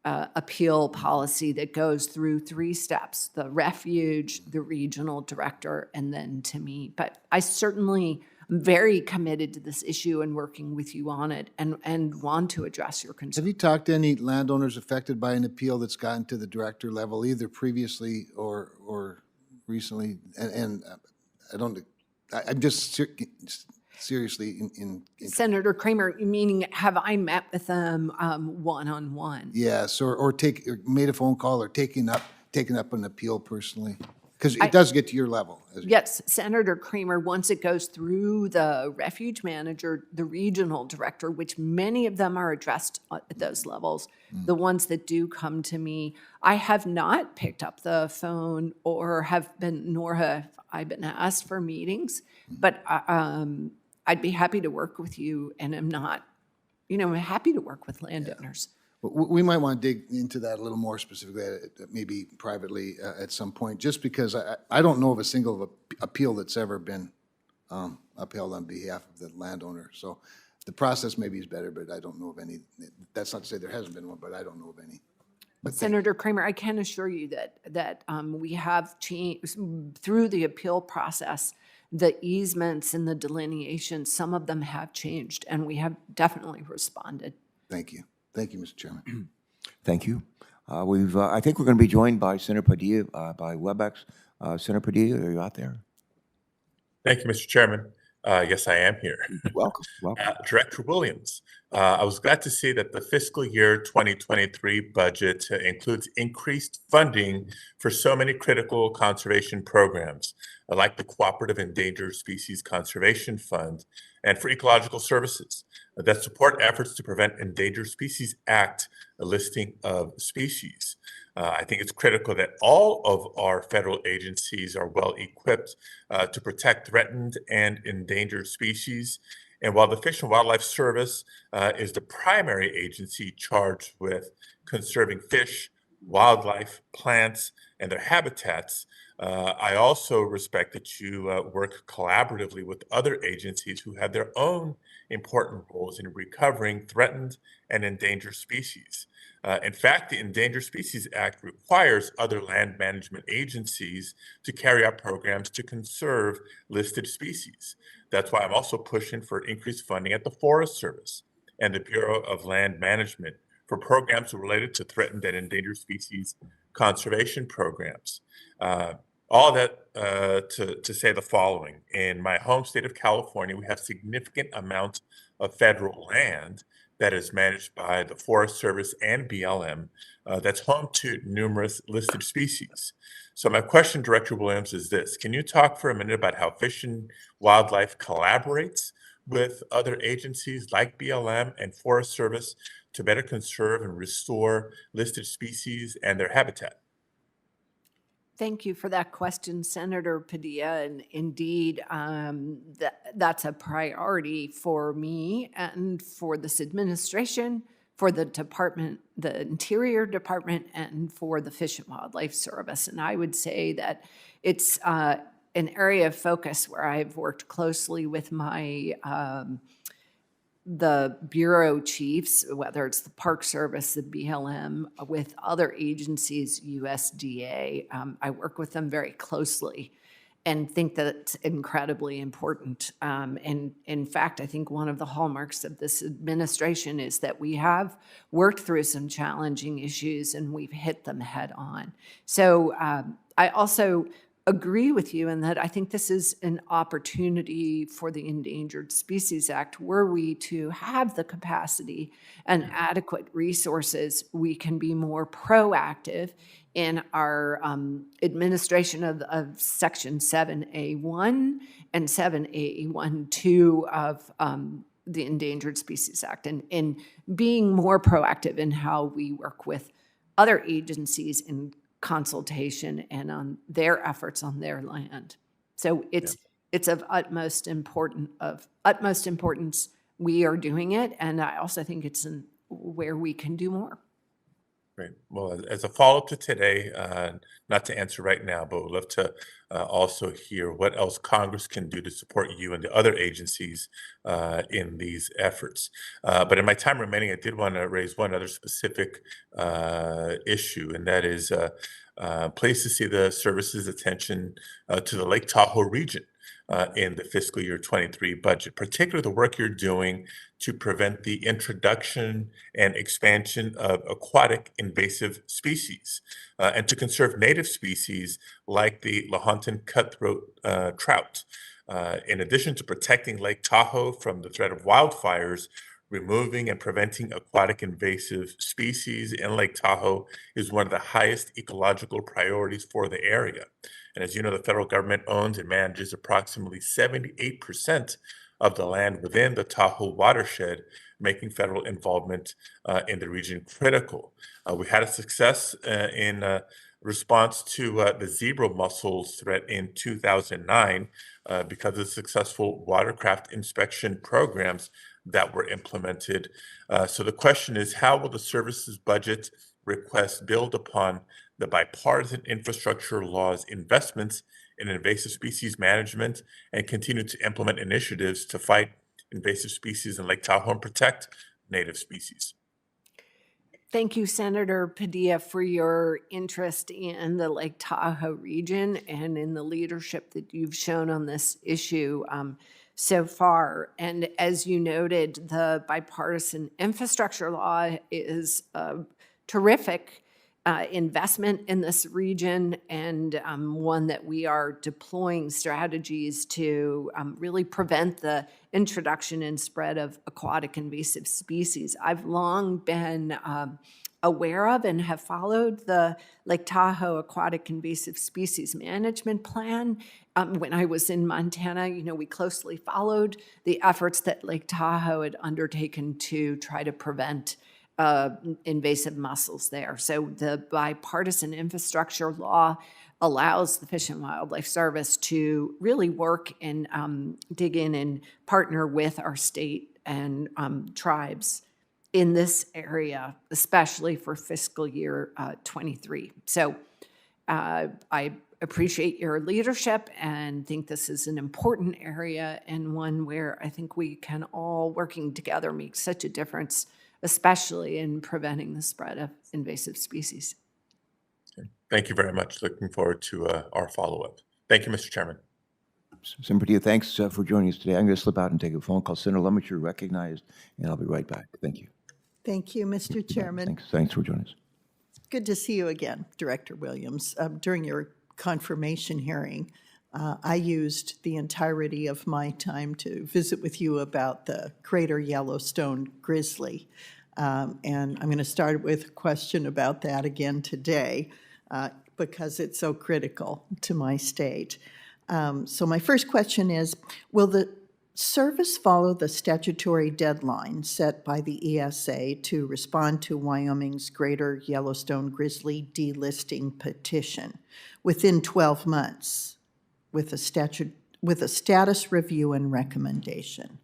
appeal policy that goes through 3 steps: the refuge, the regional director, and then to me. But I certainly am very committed to this issue and working with you on it, and want to address your concerns. Have you talked to any landowners affected by an appeal that's gotten to the director level, either previously or recently? And I'm just seriously in Senator Cramer, meaning have I met with them one-on-one? yes, or made a phone call or taken up an appeal personally? Because it does get to your level. Yes, Senator Cramer, once it goes through the refuge manager, the regional director, which many of them are addressed at those levels, the ones that do come to me, I have not picked up the phone nor have I been asked for meetings, but I'd be happy to work with you, and I'm happy to work with landowners. We might want to dig into that a little more specifically, maybe privately at some point, just because I don't know of a single appeal that's ever been upheld on behalf of the landowner. So the process maybe is better, but I don't know of any. That's not to say there hasn't been one, but I don't know of any. But Senator Cramer, I can assure you that we have changed through the appeal process. The easements and the delineations, some of them have changed, and we have definitely responded. Thank you. Thank you, Mr. Chairman. Thank you. I think we're going to be joined by Senator Padilla by WebEx. Senator Padilla, are you out there? Thank you, Mr. Chairman. Yes, I am here. Welcome. Director Williams, I was glad to see that the fiscal year 2023 budget includes increased funding for so many critical conservation programs, like the Cooperative Endangered Species Conservation Fund, and for ecological services that support efforts to prevent Endangered Species Act listing of species. I think it's critical that all of our federal agencies are well equipped to protect threatened and endangered species. And while the Fish and Wildlife Service is the primary agency charged with conserving fish, wildlife, plants, and their habitats, I also respect that you work collaboratively with other agencies who have their own important roles in recovering threatened and endangered species. In fact, the Endangered Species Act requires other land management agencies to carry out programs to conserve listed species. That's why I'm also pushing for increased funding at the Forest Service and the Bureau of Land Management for programs related to threatened and endangered species conservation programs. All that to say the following. In my home state of California, we have significant amounts of federal land that is managed by the Forest Service and BLM that's home to numerous listed species. So my question, Director Williams, is this. Can you talk for a minute about how Fish and Wildlife collaborates with other agencies like BLM and Forest Service to better conserve and restore listed species and their habitat? Thank you for that question, Senator Padilla. And indeed, that's a priority for me and for this administration, for the department, the Interior Department, and for the Fish and Wildlife Service. And I would say that it's an area of focus where I've worked closely with my the bureau chiefs, whether it's the Park Service, the BLM, with other agencies, USDA. I work with them very closely. and think that it's incredibly important. And in fact, I think one of the hallmarks of this administration is that we have worked through some challenging issues and we've hit them head on. So I also agree with you in that I think this is an opportunity for the Endangered Species Act. Were we to have the capacity and adequate resources, we can be more proactive in our administration of Section 7A1 and 7A12 of the Endangered Species Act, and being more proactive in how we work with other agencies in consultation and on their efforts on their land. So it's of utmost importance. We are doing it, and I also think it's where we can do more. Great. Well, as a follow-up to today, not to answer right now, but we'd love to also hear what else Congress can do to support you and the other agencies in these efforts. But in my time remaining, I did want to raise one other specific issue, and that is pleased to see the service's attention to the Lake Tahoe region in the fiscal year 23 budget, particularly the work you're doing to prevent the introduction and expansion of aquatic invasive species and to conserve native species like the Lahontan cutthroat trout. In addition to protecting Lake Tahoe from the threat of wildfires, removing and preventing aquatic invasive species in Lake Tahoe is one of the highest ecological priorities for the area. And as you know, the federal government owns and manages approximately 78% of the land within the Tahoe watershed, making federal involvement in the region critical. We had a success in response to the zebra mussels threat in 2009 because of successful watercraft inspection programs that were implemented. So the question is, how will the services budget request build upon the bipartisan infrastructure law's investments in invasive species management and continue to implement initiatives to fight invasive species in Lake Tahoe and protect native species? Thank you, Senator Padilla, for your interest in the Lake Tahoe region and in the leadership that you've shown on this issue so far. And as you noted, the bipartisan infrastructure law is a terrific investment in this region, and one that we are deploying strategies to really prevent the introduction and spread of aquatic invasive species. I've long been aware of and have followed the Lake Tahoe Aquatic Invasive Species Management Plan. When I was in Montana, we closely followed the efforts that Lake Tahoe had undertaken to try to prevent invasive mussels there. So the bipartisan infrastructure law allows the Fish and Wildlife Service to really work and dig in and partner with our state and tribes in this area, especially for fiscal year 23. So I appreciate your leadership and think this is an important area and one where I think we can all, working together, make such a difference, especially in preventing the spread of invasive species. Okay. Thank you very much. Looking forward to our follow-up. Thank you, Mr. Chairman. Sen Padilla, thanks for joining us today. I'm going to slip out and take a phone call. Senator Lehmacher recognized, and I'll be right back. Thank you. Thank you, Mr. Chairman. Thanks for joining us. Good to see you again, Director Williams. During your confirmation hearing, I used the entirety of my time to visit with you about the Crater Yellowstone grizzly. And I'm going to start with a question about that again today because it's so critical to my state. So my first question is, will the service follow the statutory deadline set by the ESA to respond to Wyoming's Greater Yellowstone Grizzly delisting petition within 12 months? With a status review and recommendation.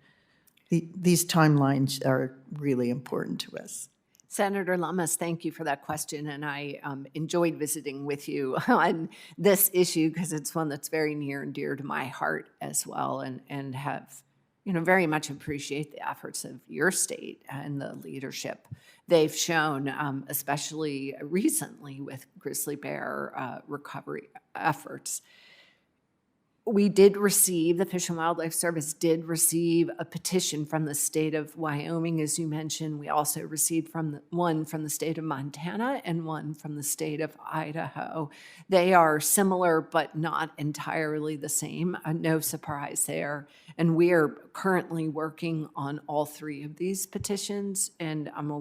These timelines are really important to us. Senator Lummis, thank you for that question, and I enjoyed visiting with you on this issue because it's one that's very near and dear to my heart as well, and have very much appreciate the efforts of your state and the leadership they've shown, especially recently with grizzly bear recovery efforts. we did receive, the Fish and Wildlife Service did receive a petition from the state of Wyoming, as you mentioned. We also received one from the state of Montana and one from the state of Idaho. They are similar, but not entirely the same. No surprise there. And we are currently working on all three of these petitions, and I'm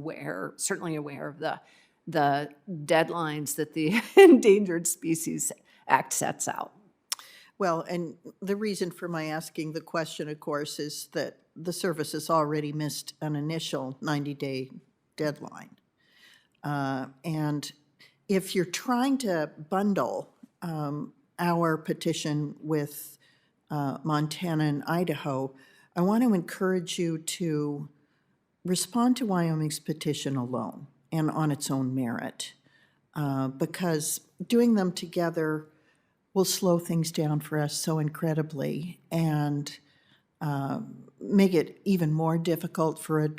certainly aware of the deadlines that the Endangered Species Act sets out. Well, and the reason for my asking the question, of course, is that the service has already missed an initial 90-day deadline. And if you're trying to bundle our petition with Montana and Idaho, I want to encourage you to respond to Wyoming's petition alone and on its own merit, because doing them together will slow things down for us so incredibly and make it even more difficult for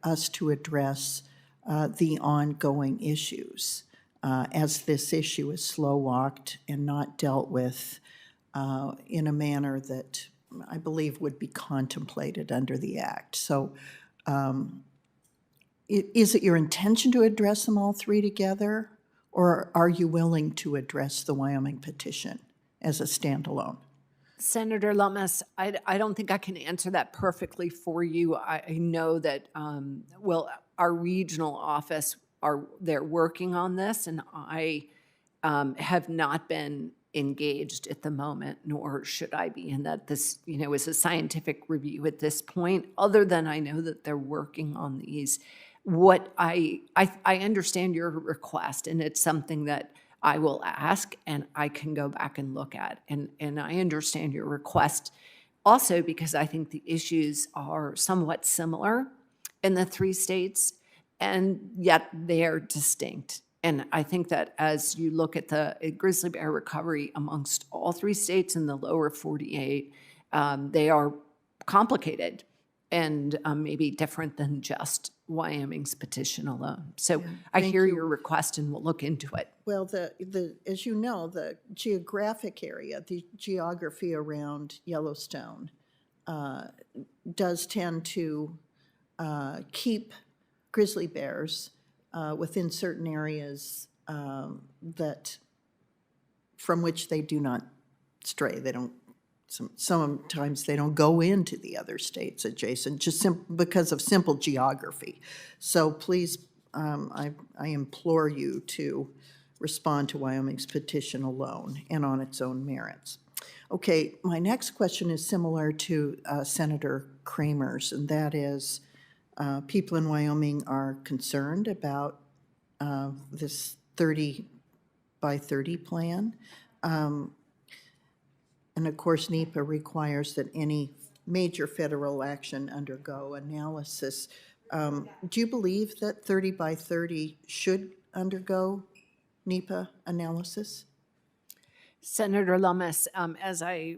us to address the ongoing issues, as this issue is slow-walked and not dealt with in a manner that I believe would be contemplated under the Act. So is it your intention to address them all three together? Or are you willing to address the Wyoming petition as a standalone? Senator Lummis, I don't think I can answer that perfectly for you. I know that, our regional office, they're working on this, and I have not been engaged at the moment, nor should I be, in that this, is a scientific review at this point, other than I know that they're working on these. What I understand your request, and it's something that I will ask and I can go back and look at. And I understand your request also because I think the issues are somewhat similar in the three states, and yet they're distinct. And I think that as you look at the grizzly bear recovery amongst all three states in the lower 48, they are complicated and maybe different than just Wyoming's petition alone. So I hear your request and we'll look into it. Well, as you know, the geographic area, the geography around Yellowstone does tend to keep grizzly bears within certain areas that from which they do not stray. They don't. Sometimes they don't go into the other states adjacent, just because of simple geography. So please, I implore you to respond to Wyoming's petition alone and on its own merits. Okay, my next question is similar to Senator Cramer's, and that is, people in Wyoming are concerned about this 30 by 30 plan. And of course, NEPA requires that any major federal action undergo analysis. Do you believe that 30 by 30 should undergo NEPA analysis? Senator Lummis, as I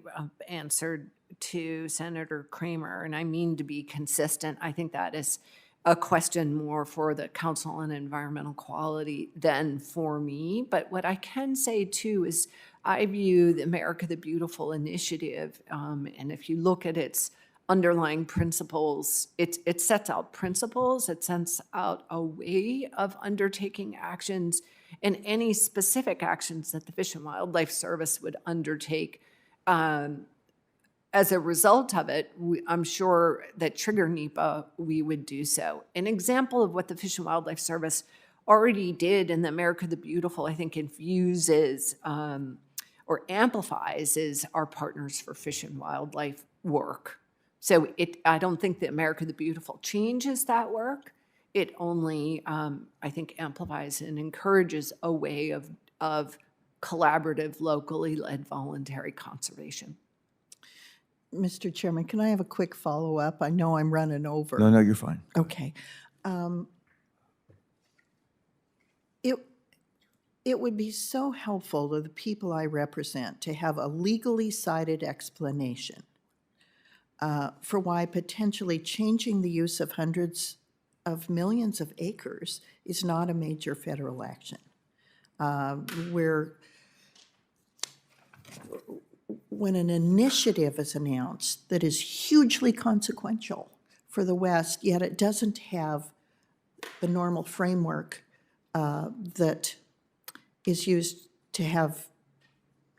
answered to Senator Cramer, and I mean to be consistent, I think that is a question more for the Council on Environmental Quality than for me. But what I can say too is I view the America the Beautiful initiative, and if you look at its underlying principles, it sets out principles, it sets out a way of undertaking actions, and any specific actions that the Fish and Wildlife Service would undertake. As a result of it, I'm sure that trigger NEPA, we would do so. An example of what the Fish and Wildlife Service already did in the America the Beautiful, I think infuses or amplifies is our Partners for Fish and Wildlife work. So I don't think that America the Beautiful changes that work. It only, I think, amplifies and encourages a way of collaborative, locally led voluntary conservation. Mr. Chairman, can I have a quick follow-up? I know I'm running over. No, you're fine. Okay. It would be so helpful to the people I represent to have a legally cited explanation for why potentially changing the use of hundreds of millions of acres is not a major federal action. when an initiative is announced that is hugely consequential for the West, yet it doesn't have the normal framework that is used to have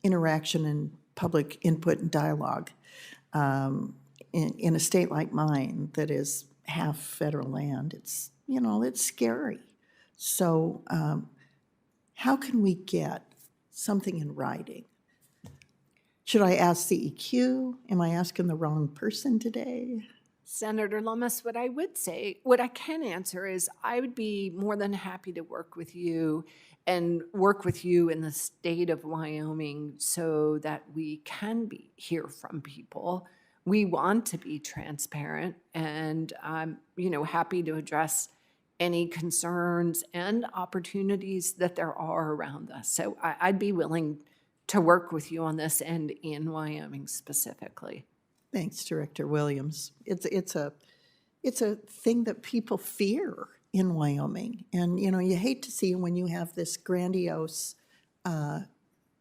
interaction and public input and dialogue in a state like mine that is half federal land, it's, you know, it's scary. So how can we get something in writing? Should I ask CEQ? Am I asking the wrong person today? Senator Lummis, what I would say, what I can answer is I would be more than happy to work with you and work with you in the state of Wyoming so that we can hear from people. We want to be transparent, and I'm, you know, happy to address any concerns and opportunities that there are around us. So I'd be willing to work with you on this and in Wyoming specifically. Thanks, Director Williams. It's a thing that people fear in Wyoming. And, you know, you hate to see when you have this grandiose,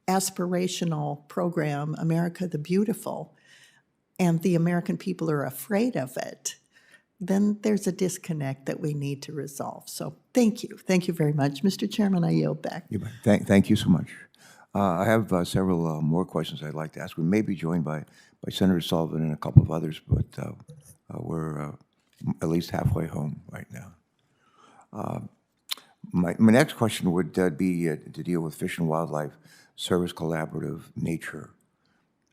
aspirational program, America the Beautiful, and the American people are afraid of it, then there's a disconnect that we need to resolve. So thank you. Thank you very much. Mr. Chairman, I yield back. Thank you so much. I have several more questions I'd like to ask. We may be joined by Senator Sullivan and a couple of others, but we're at least halfway home right now. My next question would be to deal with Fish and Wildlife Service collaborative nature.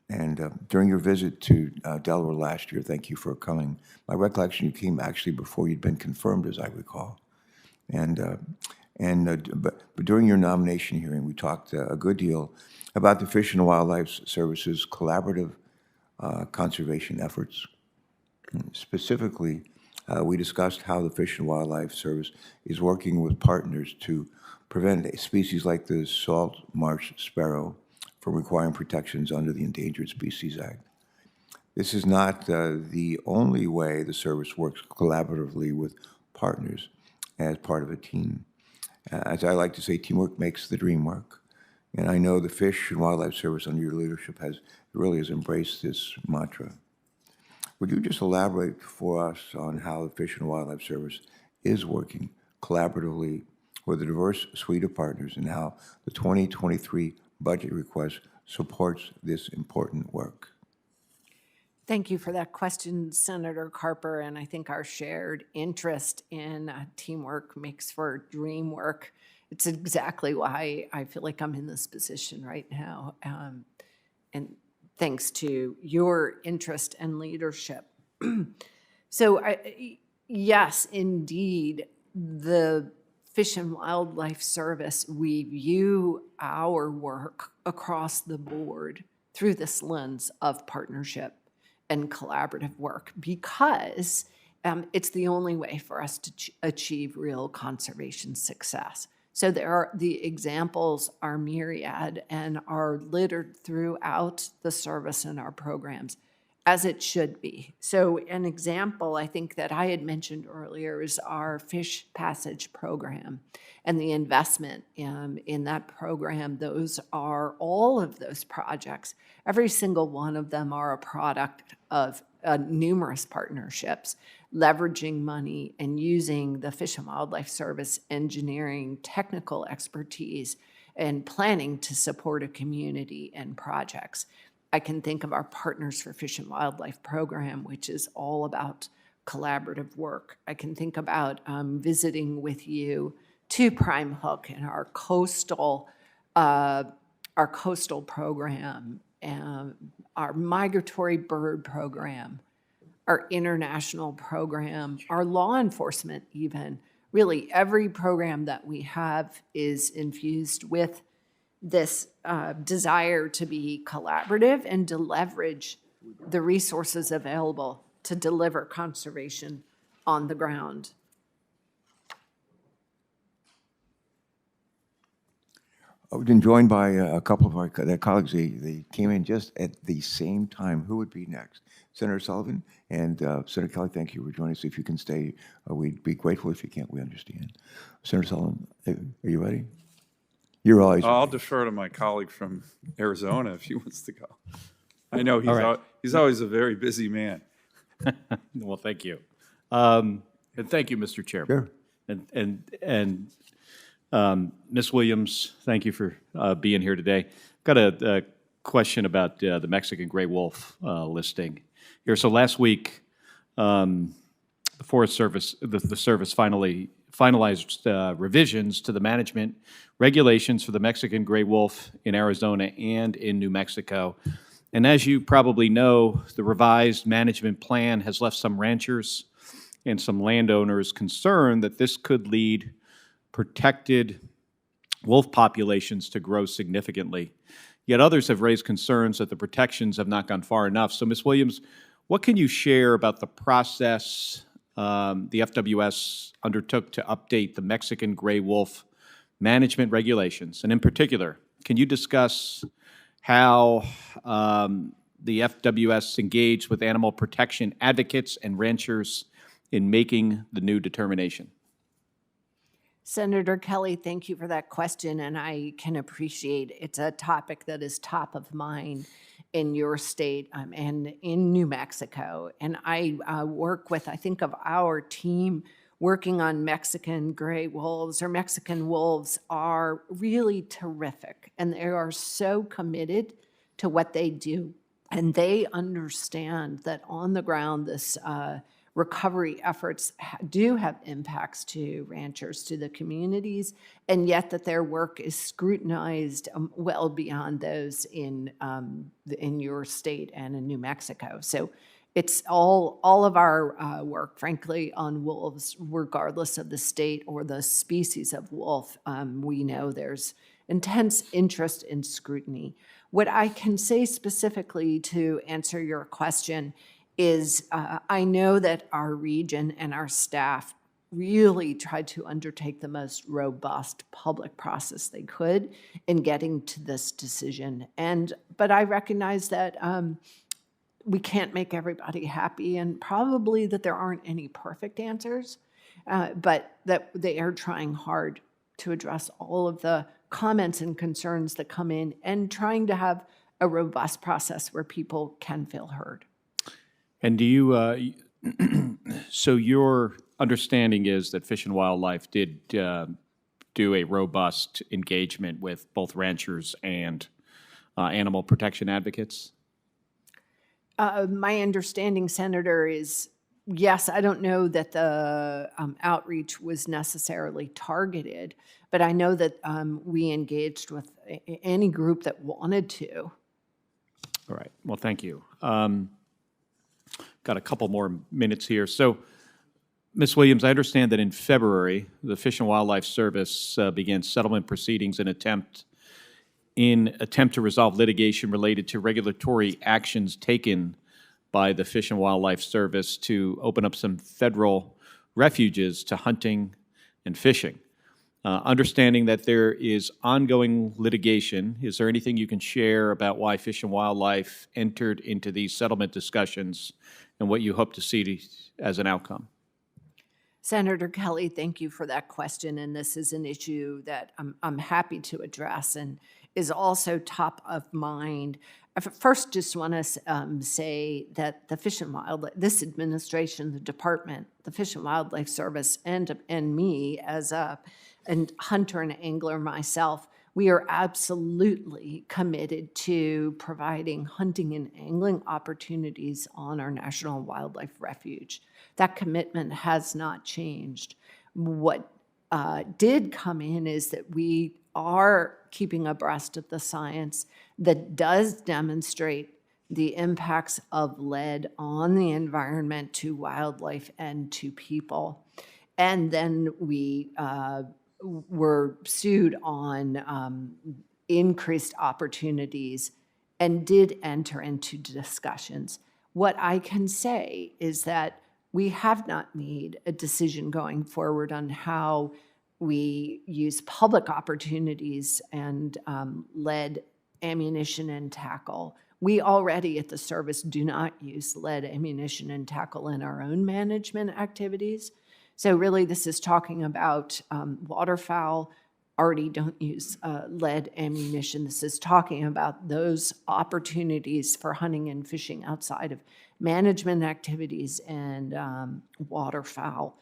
And during your visit to Delaware last year, thank you for coming. My recollection, you came actually before you'd been confirmed, as I recall. But during your nomination hearing, we talked a good deal about the Fish and Wildlife Service's collaborative conservation efforts. Specifically, we discussed how the Fish and Wildlife Service is working with partners to prevent a species like the salt marsh sparrow from requiring protections under the Endangered Species Act. This is not the only way the service works collaboratively with partners as part of a team. As I like to say, teamwork makes the dream work. And I know the Fish and Wildlife Service under your leadership really has embraced this mantra. Would you just elaborate for us on how the Fish and Wildlife Service is working collaboratively with a diverse suite of partners and how the 2023 budget request supports this important work? Thank you for that question, Senator Carper, and I think our shared interest in teamwork makes for dream work. It's exactly why I feel like I'm in this position right now, and thanks to your interest and leadership. So yes, indeed, the Fish and Wildlife Service, we view our work across the board through this lens of partnership and collaborative work because it's the only way for us to achieve real conservation success. So the examples are myriad and are littered throughout the service and our programs, as it should be. So an example I think that I had mentioned earlier is our Fish Passage program and the investment in that program. Those are all of those projects. Every single one of them are a product of numerous partnerships, leveraging money and using the Fish and Wildlife Service engineering technical expertise and planning to support a community and projects. I can think of our Partners for Fish and Wildlife program, which is all about collaborative work. I can think about visiting with you to Prime Hook and our coastal program, and our migratory bird program, our international program, our law enforcement even. Really, every program that we have is infused with this desire to be collaborative and to leverage the resources available to deliver conservation on the ground. I've been joined by a couple of our colleagues. They came in just at the same time. Who would be next? Senator Sullivan and Senator Kelly, thank you for joining us. If you can stay, we'd be grateful. If you can't, we understand. Senator Sullivan, are you ready? You're always I'll ready. defer to my colleague from Arizona if he wants to go. I know, right. he's always a very busy man. Well, thank you. And thank you, Mr. Chairman. Sure. Ms. Williams, thank you for being here today. Got a question about the Mexican gray wolf listing here. So last week, the Forest Service, the service finally finalized revisions to the management regulations for the Mexican gray wolf in Arizona and in New Mexico. And as you probably know, the revised management plan has left some ranchers and some landowners concerned that this could lead protected wolf populations to grow significantly. Yet others have raised concerns that the protections have not gone far enough. So, Ms. Williams, what can you share about the process the FWS undertook to update the Mexican gray wolf management regulations? And in particular, can you discuss how the FWS engaged with animal protection advocates and ranchers in making the new determination? Senator Kelly, thank you for that question, and I can appreciate it's a topic that is top of mind in your state and in New Mexico. And I work with, I think of our team working on Mexican gray wolves, or Mexican wolves are really terrific, and they are so committed to what they do. And they understand that on the ground, this recovery efforts do have impacts to ranchers, to the communities, and yet that their work is scrutinized well beyond those in your state and in New Mexico. So it's all of our work, frankly, on wolves, regardless of the state or the species of wolf. We know there's intense interest in scrutiny. What I can say specifically to answer your question is I know that our region and our staff really tried to undertake the most robust public process they could in getting to this decision. But I recognize that we can't make everybody happy, and probably that there aren't any perfect answers, but that they are trying hard to address all of the comments and concerns that come in and trying to have a robust process where people can feel heard. And do you, so your understanding is that Fish and Wildlife did do a robust engagement with both ranchers and animal protection advocates? My understanding, Senator, is yes, I don't know that the outreach was necessarily targeted, but I know that we engaged with any group that wanted to. All right. Well, thank you. Got a couple more minutes here. So, Ms. Williams, I understand that in February, the Fish and Wildlife Service began settlement proceedings in attempt to resolve litigation related to regulatory actions taken by the Fish and Wildlife Service to open up some federal refuges to hunting and fishing. Understanding that there is ongoing litigation, is there anything you can share about why Fish and Wildlife entered into these settlement discussions and what you hope to see as an outcome? Senator Kelly, thank you for that question, and this is an issue that I'm happy to address and is also top of mind. I first just want to say that the Fish and Wildlife, this administration, the department, the Fish and Wildlife Service, and me as a hunter and angler myself, we are absolutely committed to providing hunting and angling opportunities on our National Wildlife Refuge. That commitment has not changed. What did come in is that we are keeping abreast of the science that does demonstrate the impacts of lead on the environment, to wildlife, and to people. And then we were sued on increased opportunities and did enter into discussions. What I can say is that we have not made a decision going forward on how we use public opportunities and lead ammunition and tackle. We already at the service do not use lead ammunition and tackle in our own management activities. So really this is talking about waterfowl, already don't use lead ammunition. This is talking about those opportunities for hunting and fishing outside of management activities and waterfowl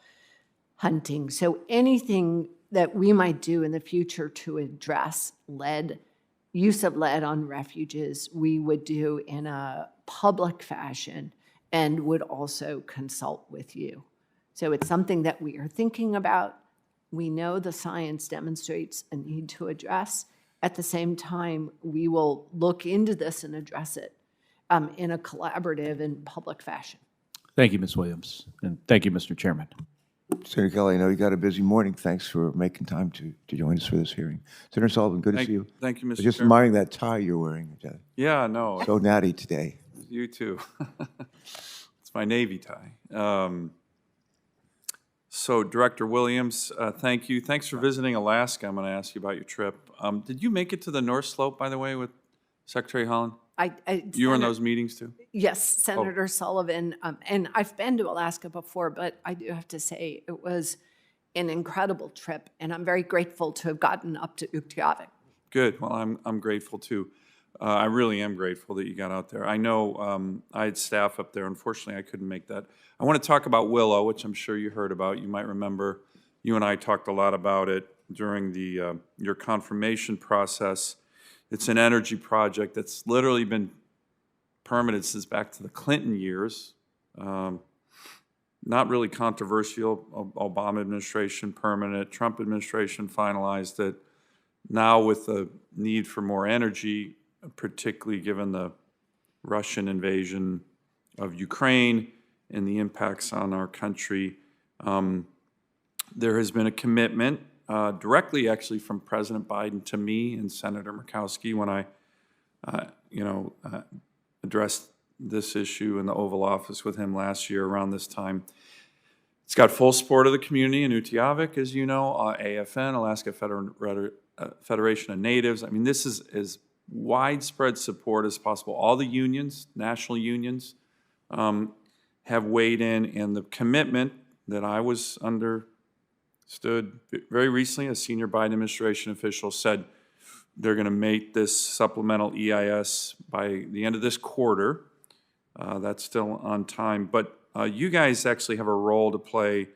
hunting. So anything that we might do in the future to address use of lead on refuges, we would do in a public fashion and would also consult with you. So it's something that we are thinking about. We know the science demonstrates a need to address. At the same time, we will look into this and address it in a collaborative and public fashion. Thank you, Ms. Williams, and thank you, Mr. Chairman. Senator Kelly, I know you got a busy morning. Thanks for making time to join us for this hearing. Senator Sullivan, good to see you. Thank you, Mr. Just Chairman. admiring that tie you're wearing. Yeah, no, So natty today. you too. It's my Navy tie. So Director Williams, thank you. Thanks for visiting Alaska. I'm going to ask you about your trip. Did you make it to the North Slope, by the way, with Secretary Holland? You were in those meetings too? Yes, Senator Sullivan, and I've been to Alaska before, but I do have to say it was an incredible trip, and I'm very grateful to have gotten up to Utqiagvik. Good. Well, I'm grateful too. I really am grateful that you got out there. I know I had staff up there. Unfortunately, I couldn't make that. I want to talk about Willow, which I'm sure you heard about. You might remember you and I talked a lot about it during the your confirmation process. It's an energy project that's literally been permitted since back to the Clinton years. Not really controversial. Obama administration permanent, Trump administration finalized it. Now with the need for more energy, particularly given the Russian invasion of Ukraine and the impacts on our country, there has been a commitment directly actually from President Biden to me and Senator Murkowski when I addressed this issue in the Oval Office with him last year around this time. It's got full support of the community in Utqiagvik, as you know, AFN, Alaska Federation of Natives. I mean, this is as widespread support as possible. All the unions, national unions, have weighed in, and the commitment that I was understood very recently, a senior Biden administration official said they're going to make this supplemental EIS by the end of this quarter. That's still on time, but you guys actually have a role to play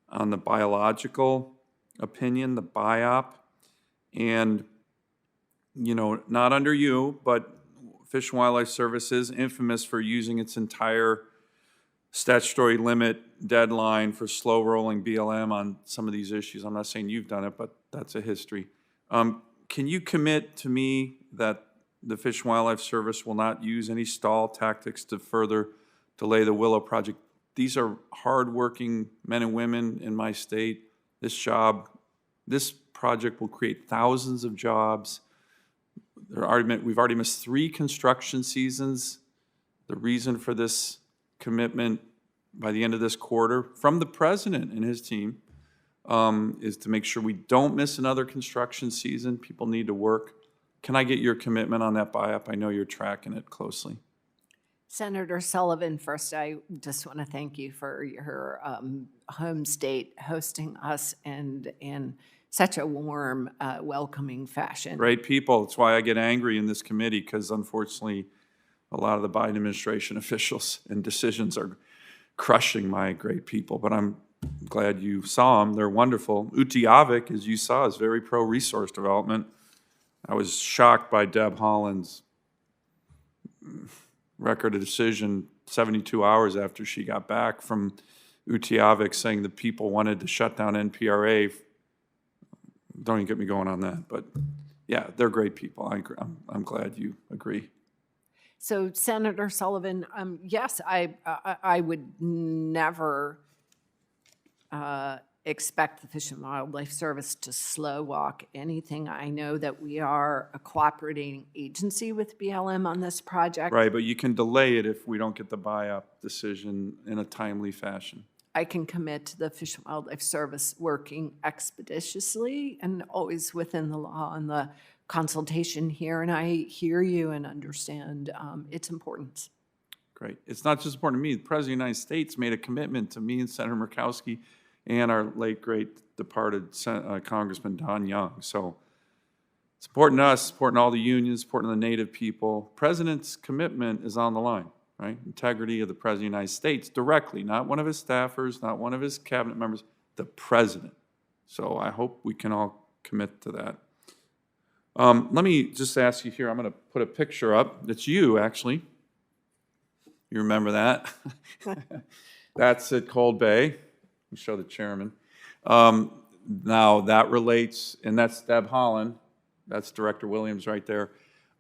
on the biological opinion, the BIOP, and not under you, but Fish and Wildlife Service is infamous for using its entire statutory limit deadline for slow rolling BLM on some of these issues. I'm not saying you've done it, but that's a history. Can you commit to me that the Fish and Wildlife Service will not use any stall tactics to further delay the Willow project? These are hardworking men and women in my state. This project will create thousands of jobs. We've already missed 3 construction seasons. The reason for this commitment by the end of this quarter from the president and his team is to make sure we don't miss another construction season. People need to work. Can I get your commitment on that BIOP? I know you're tracking it closely. Senator Sullivan, first, I just want to thank you for your home state hosting us and in such a warm, welcoming fashion. Great people. That's why I get angry in this committee, because unfortunately, a lot of the Biden administration officials and decisions are crushing my great people. But I'm glad you saw them. They're wonderful. Utqiagvik, as you saw, is very pro-resource development. I was shocked by Deb Haaland's record of decision 72 hours after she got back from Utqiagvik saying the people wanted to shut down NPRA. Don't even get me going on that. But yeah, they're great people. I'm glad you agree. So, Senator Sullivan, yes, I would never expect the Fish and Wildlife Service to slow walk anything. I know that we are a cooperating agency with BLM on this project. Right, but you can delay it if we don't get the BIOP decision in a timely fashion. I can commit to the Fish and Wildlife Service working expeditiously and always within the law and the consultation here, and I hear you and understand its importance. Great. It's not just important to me. The President of the United States made a commitment to me and Senator Murkowski and our late, great departed Congressman Don Young. So it's important to us, important to all the unions, important to the Native people. President's commitment is on the line, right? Integrity of the President of the United States directly, not one of his staffers, not one of his cabinet members, the President. So I hope we can all commit to that. Let me just ask you here, I'm going to put a picture up. It's you, actually. You remember that? That's at Cold Bay. We show the chairman. Now, that relates, and that's Deb Holland. That's Director Williams right there.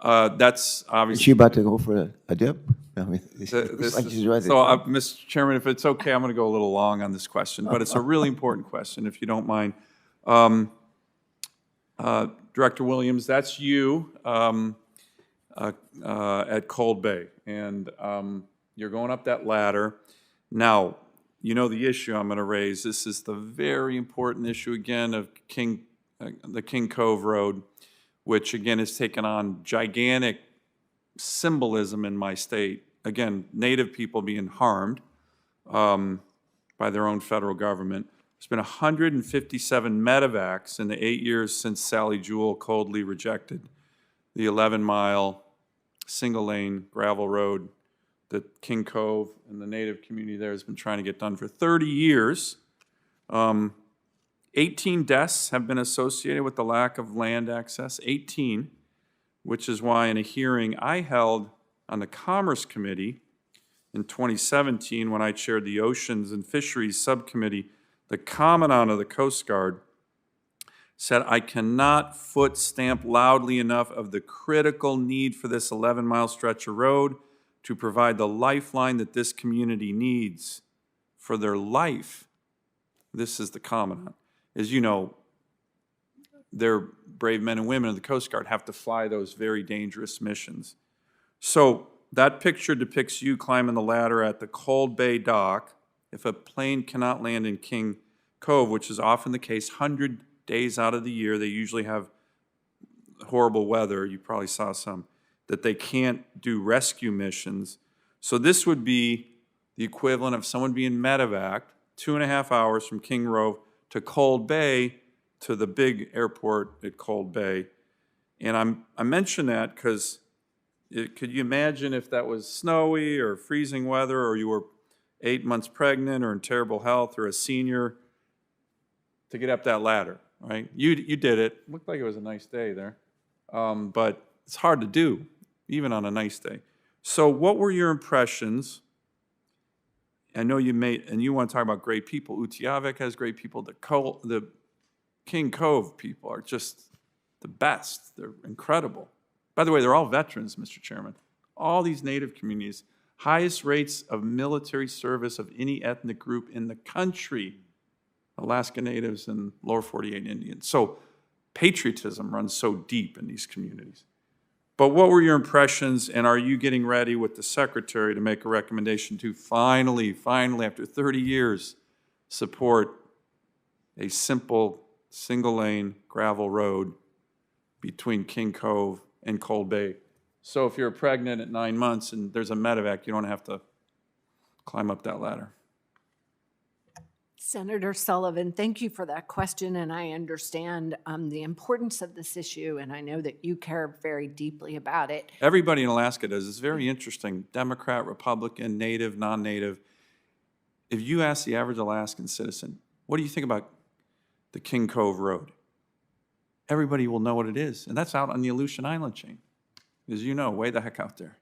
That's Is obviously... she about to go for a dip? I mean, it's This like is- she's ready. Mr. Chairman, if it's okay, I'm going to go a little long on this question, but it's a really important question, if you don't mind. Director Williams, that's you at Cold Bay, and you're going up that ladder. Now, you know the issue I'm going to raise. This is the very important issue, again, of the King Cove Road, which, again, has taken on gigantic symbolism in my state. Again, Native people being harmed by their own federal government. There's been 157 medevacs in the 8 years since Sally Jewell coldly rejected the 11-mile single-lane gravel road that King Cove and the Native community there has been trying to get done for 30 years. 18 deaths have been associated with the lack of land access, 18, which is why in a hearing I held on the Commerce Committee in 2017 when I chaired the Oceans and Fisheries Subcommittee, the Commandant of the Coast Guard said, I cannot foot stamp loudly enough of the critical need for this 11-mile stretch of road to provide the lifeline that this community needs for their life. This is the Commandant. As you know, their brave men and women of the Coast Guard have to fly those very dangerous missions. So that picture depicts you climbing the ladder at the Cold Bay dock. If a plane cannot land in King Cove, which is often the case, 100 days out of the year, they usually have horrible weather, you probably saw some, that they can't do rescue missions. So this would be the equivalent of someone being medevaced 2.5 hours from King Cove to Cold Bay to the big airport at Cold Bay. And I mention that because could you imagine if that was snowy or freezing weather, or you were 8 months pregnant or in terrible health or a senior, to get up that ladder, right? You did it. Looked like it was a nice day there. But it's hard to do, even on a nice day. So what were your impressions? I know you want to talk about great people. Utiavik has great people. The King Cove people are just the best. They're incredible. By the way, they're all veterans, Mr. Chairman. All these Native communities, highest rates of military service of any ethnic group in the country, Alaska Natives and Lower 48 Indians. So patriotism runs so deep in these communities. But what were your impressions, and are you getting ready with the Secretary to make a recommendation to finally, after 30 years, support a simple single-lane gravel road between King Cove and Cold Bay? So if you're pregnant at 9 months and there's a medevac, you don't have to climb up that ladder. Senator Sullivan, thank you for that question, and I understand the importance of this issue, and I know that you care very deeply about it. Everybody in Alaska does. It's very interesting. Democrat, Republican, Native, non-Native. If you ask the average Alaskan citizen, what do you think about the King Cove Road? Everybody will know what it is, and that's out on the Aleutian Island chain, as you know, way the heck out there.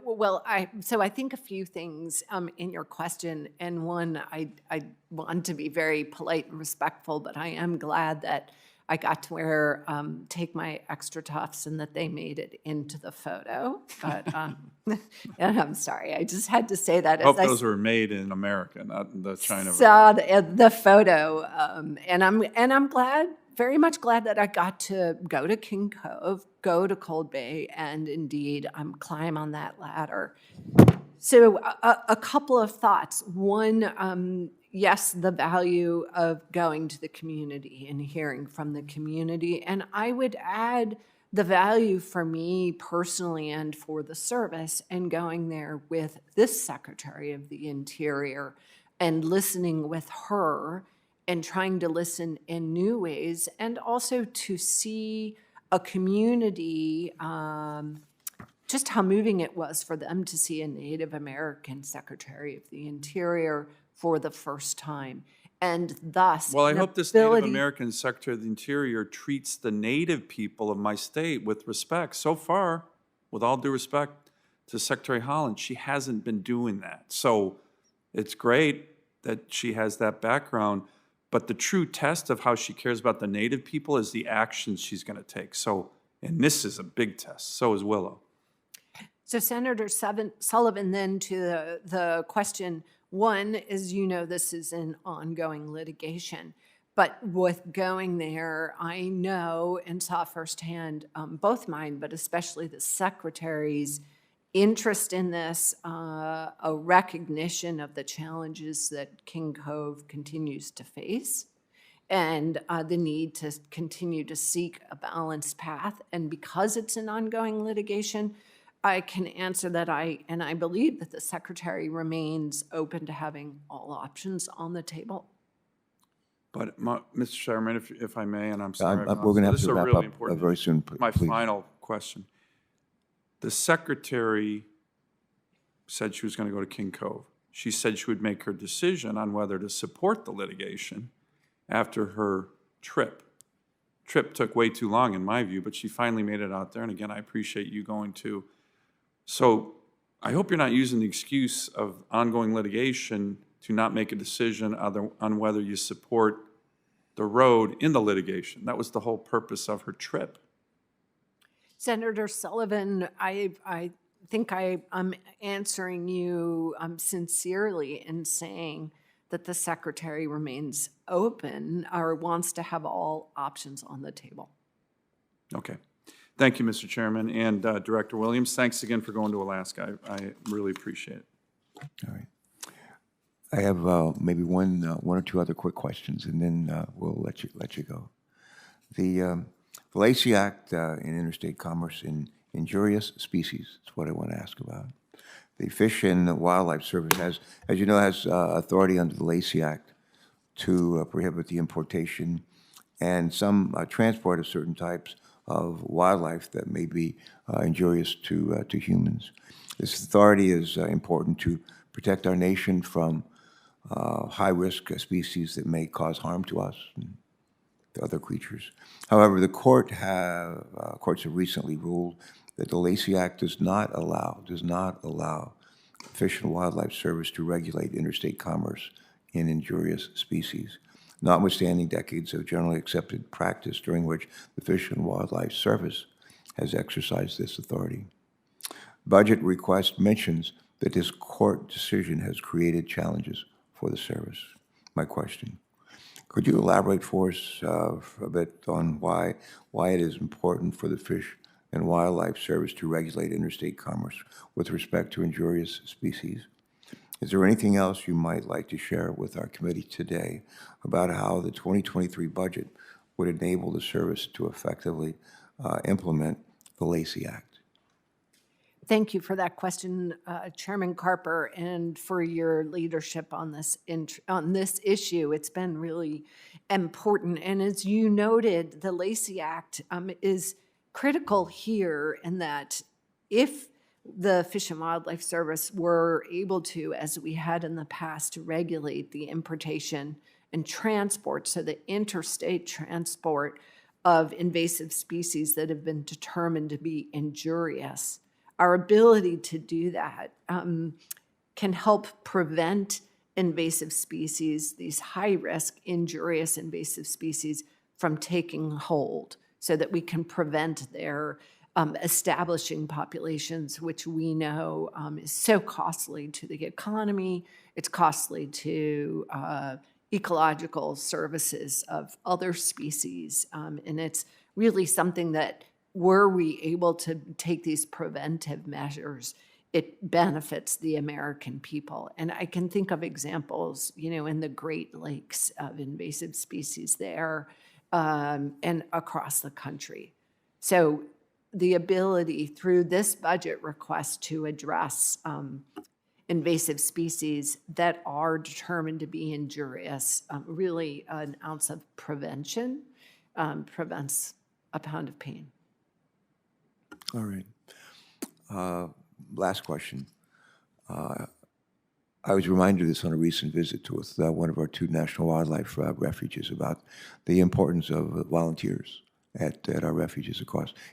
Well, I think a few things in your question, and one, I want to be very polite and respectful, but I am glad that I got to take my extra tufts and that they made it into the photo. But and I'm sorry, I just had to say that. I hope those were made in America, not in the China. Saw the photo, and I'm glad. Very much glad that I got to go to King Cove, go to Cold Bay, and indeed climb on that ladder. So a couple of thoughts. One, yes, the value of going to the community and hearing from the community. And I would add the value for me personally and for the service and going there with this Secretary of the Interior and listening with her and trying to listen in new ways, and also to see a community, just how moving it was for them to see a Native American Secretary of the Interior for the first time. And thus, Well, I an hope this Native ability- American Secretary of the Interior treats the Native people of my state with respect. So far, with all due respect to Secretary Holland, she hasn't been doing that. So it's great that she has that background, but the true test of how she cares about the Native people is the actions she's going to take. So, and this is a big test. So is Willow. So Senator Sullivan, then to the question, one, as you know, this is an ongoing litigation. But with going there, I know and saw firsthand both mine, but especially the Secretary's interest in this, a recognition of the challenges that King Cove continues to face, and the need to continue to seek a balanced path. And because it's an ongoing litigation, I can answer that I believe that the Secretary remains open to having all options on the table. But, Mr. Chairman, if I may, and I'm sorry. We're going to have this is to a wrap really up important- very soon, My please. final question. The Secretary said she was going to go to King Cove. She said she would make her decision on whether to support the litigation after her trip. Trip took way too long, in my view, but she finally made it out there. And again, I appreciate you going to. So I hope you're not using the excuse of ongoing litigation to not make a decision on whether you support the road in the litigation. That was the whole purpose of her trip. Senator Sullivan, I think I'm answering you sincerely in saying that the Secretary remains open or wants to have all options on the table. Okay. Thank you, Mr. Chairman. And Director Williams, thanks again for going to Alaska. I really appreciate it. All right. I have maybe one or two other quick questions, and then we'll let you go. The Lacey Act in interstate commerce in injurious species is what I want to ask about. The Fish and Wildlife Service has, as you know, has authority under the Lacey Act to prohibit the importation and some transport of certain types of wildlife that may be injurious to humans. This authority is important to protect our nation from high-risk species that may cause harm to us and to other creatures. However, the courts have recently ruled that the Lacey Act does not allow Fish and Wildlife Service to regulate interstate commerce in injurious species, notwithstanding decades of generally accepted practice during which the Fish and Wildlife Service has exercised this authority. Budget request mentions that this court decision has created challenges for the service. My question, could you elaborate for us a bit on why it is important for the Fish and Wildlife Service to regulate interstate commerce with respect to injurious species? Is there anything else you might like to share with our committee today about how the 2023 budget would enable the service to effectively implement the Lacey Act? Thank you for that question, Chairman Carper, and for your leadership on this issue. It's been really important. And as you noted, the Lacey Act is critical here in that if the Fish and Wildlife Service were able to, as we had in the past, to regulate the importation and transport, so the interstate transport of invasive species that have been determined to be injurious, our ability to do that can help prevent invasive species, these high-risk, injurious invasive species, from taking hold so that we can prevent their establishing populations, which we know is so costly to the economy. It's costly to ecological services of other species. And it's really something that, were we able to take these preventive measures, it benefits the American people. And I can think of examples, in the Great Lakes of invasive species there and across the country. So the ability through this budget request to address invasive species that are determined to be injurious. Really, an ounce of prevention prevents a pound of pain. All right. Last question. I was reminded of this on a recent visit with one of our 2 national wildlife refuges about the importance of volunteers at our refuges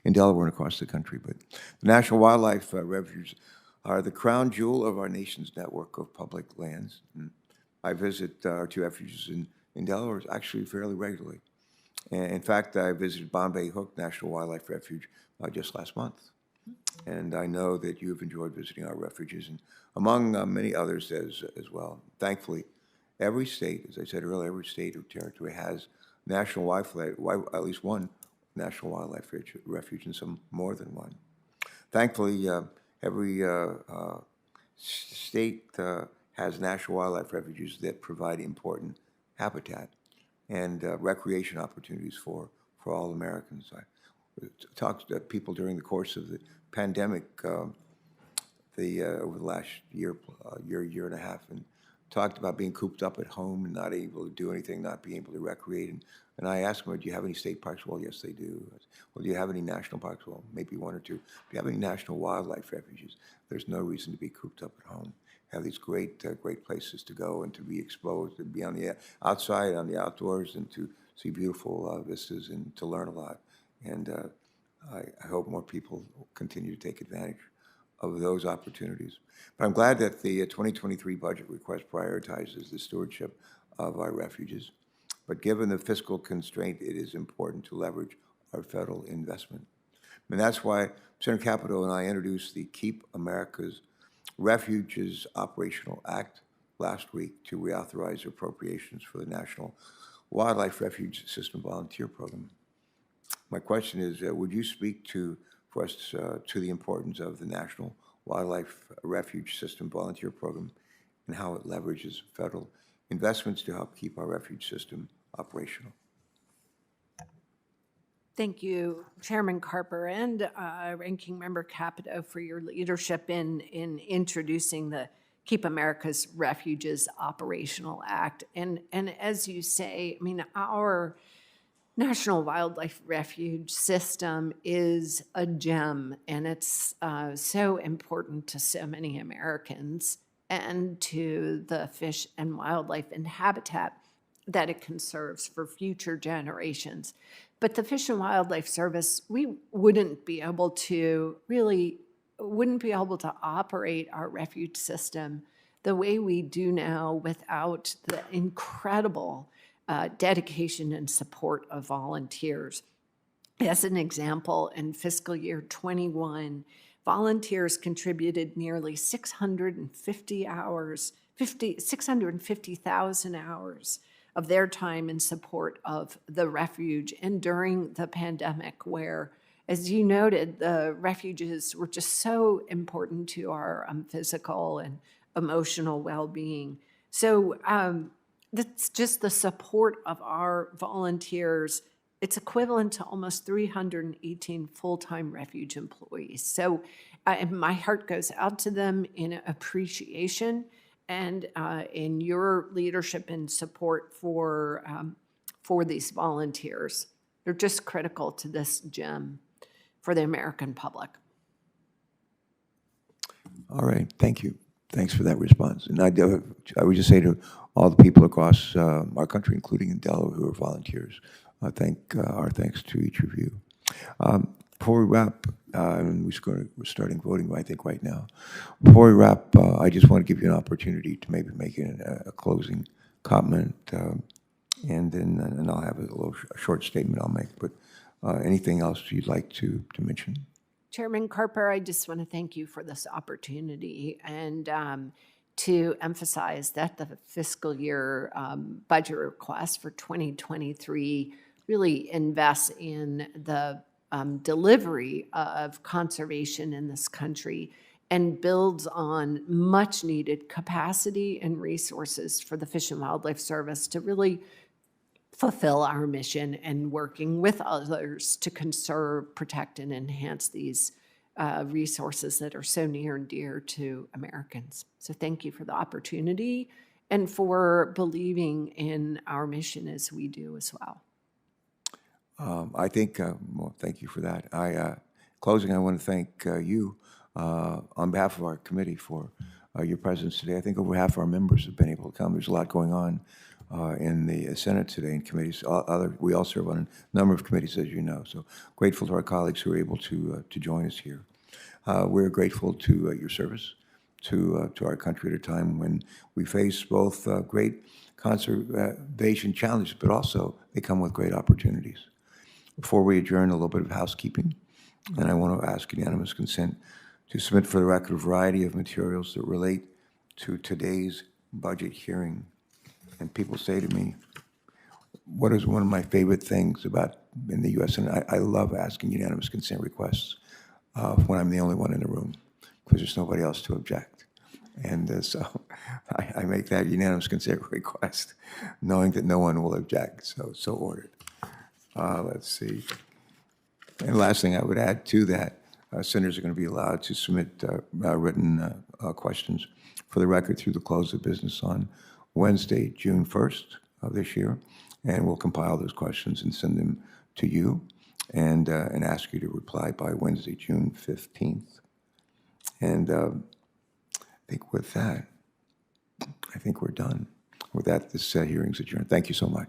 in Delaware and across the country. But the National Wildlife Refuges are the crown jewel of our nation's network of public lands. And I visit our 2 refuges in Delaware actually fairly regularly. And in fact, I visited Bombay Hook National Wildlife Refuge just last month. And I know that you have enjoyed visiting our refuges, and among many others as well. Thankfully, every state, as I said earlier, every state or territory has national wildlife, at least one national wildlife refuge, and some more than one. Thankfully, every state has national wildlife refuges that provide important habitat and recreation opportunities for all Americans. I talked to people during the course of the pandemic over the last year and a half, and talked about being cooped up at home and not able to do anything, not being able to recreate. And I asked them, do you have any state parks? Well, yes, they do. Well, do you have any national parks? Well, maybe 1 or 2. Do you have any national wildlife refuges? There's no reason to be cooped up at home. Have these great places to go and to be exposed, to be on the outside, on the outdoors, and to see beautiful vistas and to learn a lot. And I hope more people continue to take advantage of those opportunities. But I'm glad that the 2023 budget request prioritizes the stewardship of our refuges. But given the fiscal constraint, it is important to leverage our federal investment. And that's why Sen Capito and I introduced the Keep America's Refuges Operational Act last week to reauthorize appropriations for the National Wildlife Refuge System Volunteer Program. My question is, would you speak for us to the importance of the National Wildlife Refuge System Volunteer Program and how it leverages federal investments to help keep our refuge system operational? Thank you, Chairman Carper and Ranking Member Capito, for your leadership in introducing the Keep America's Refuges Operational Act. And as you say, I mean, our National Wildlife Refuge System is a gem, and it's so important to so many Americans and to the fish and wildlife and habitat that it conserves for future generations. But the Fish and Wildlife Service, we wouldn't be able to operate our refuge system the way we do now without the incredible dedication and support of volunteers. As an example, in fiscal year 21, volunteers contributed nearly 650,000 hours of their time in support of the refuge. And during the pandemic, where, as you noted, the refuges were just so important to our physical and emotional well-being. So that's just the support of our volunteers. It's equivalent to almost 318 full-time refuge employees. So my heart goes out to them in appreciation and in your leadership and support for these volunteers. They're just critical to this gem for the American public. All right, thank you. Thanks for that response. And I would just say to all the people across our country, including in Delaware, who are volunteers, our thanks to each of you. Before we wrap, and we're starting voting, I think, right now. Before we wrap, I just want to give you an opportunity to maybe make a closing comment, and then I'll have a short statement I'll make. But anything else you'd like to mention? Chairman Carper, I just want to thank you for this opportunity and to emphasize that the fiscal year budget request for 2023 really invests in the delivery of conservation in this country and builds on much needed capacity and resources for the Fish and Wildlife Service to really fulfill our mission and working with others to conserve, protect, and enhance these resources that are so near and dear to Americans. So thank you for the opportunity and for believing in our mission as we do as well. I think, well, thank you for that. Closing, I want to thank you on behalf of our committee for your presence today. I think over half our members have been able to come. There's a lot going on in the Senate today in committees. We all serve on a number of committees, as you know. So grateful to our colleagues who are able to join us here. We're grateful to your service to our country at a time when we face both great conservation challenges, but also they come with great opportunities. Before we adjourn, a little bit of housekeeping, and I want to ask unanimous consent to submit for the record a variety of materials that relate to today's budget hearing. And people say to me, what is one of my favorite things about in the U.S.? And I love asking unanimous consent requests when I'm the only one in the room, because there's nobody else to object. And so I make that unanimous consent request, knowing that no one will object, so ordered. Let's see. And last thing I would add to that, senators are going to be allowed to submit written questions for the record through the close of business on Wednesday, June 1st of this year, and we'll compile those questions and send them to you and ask you to reply by Wednesday, June 15th. And I think with that, I think we're done. With that, this hearing's adjourned. Thank you so much.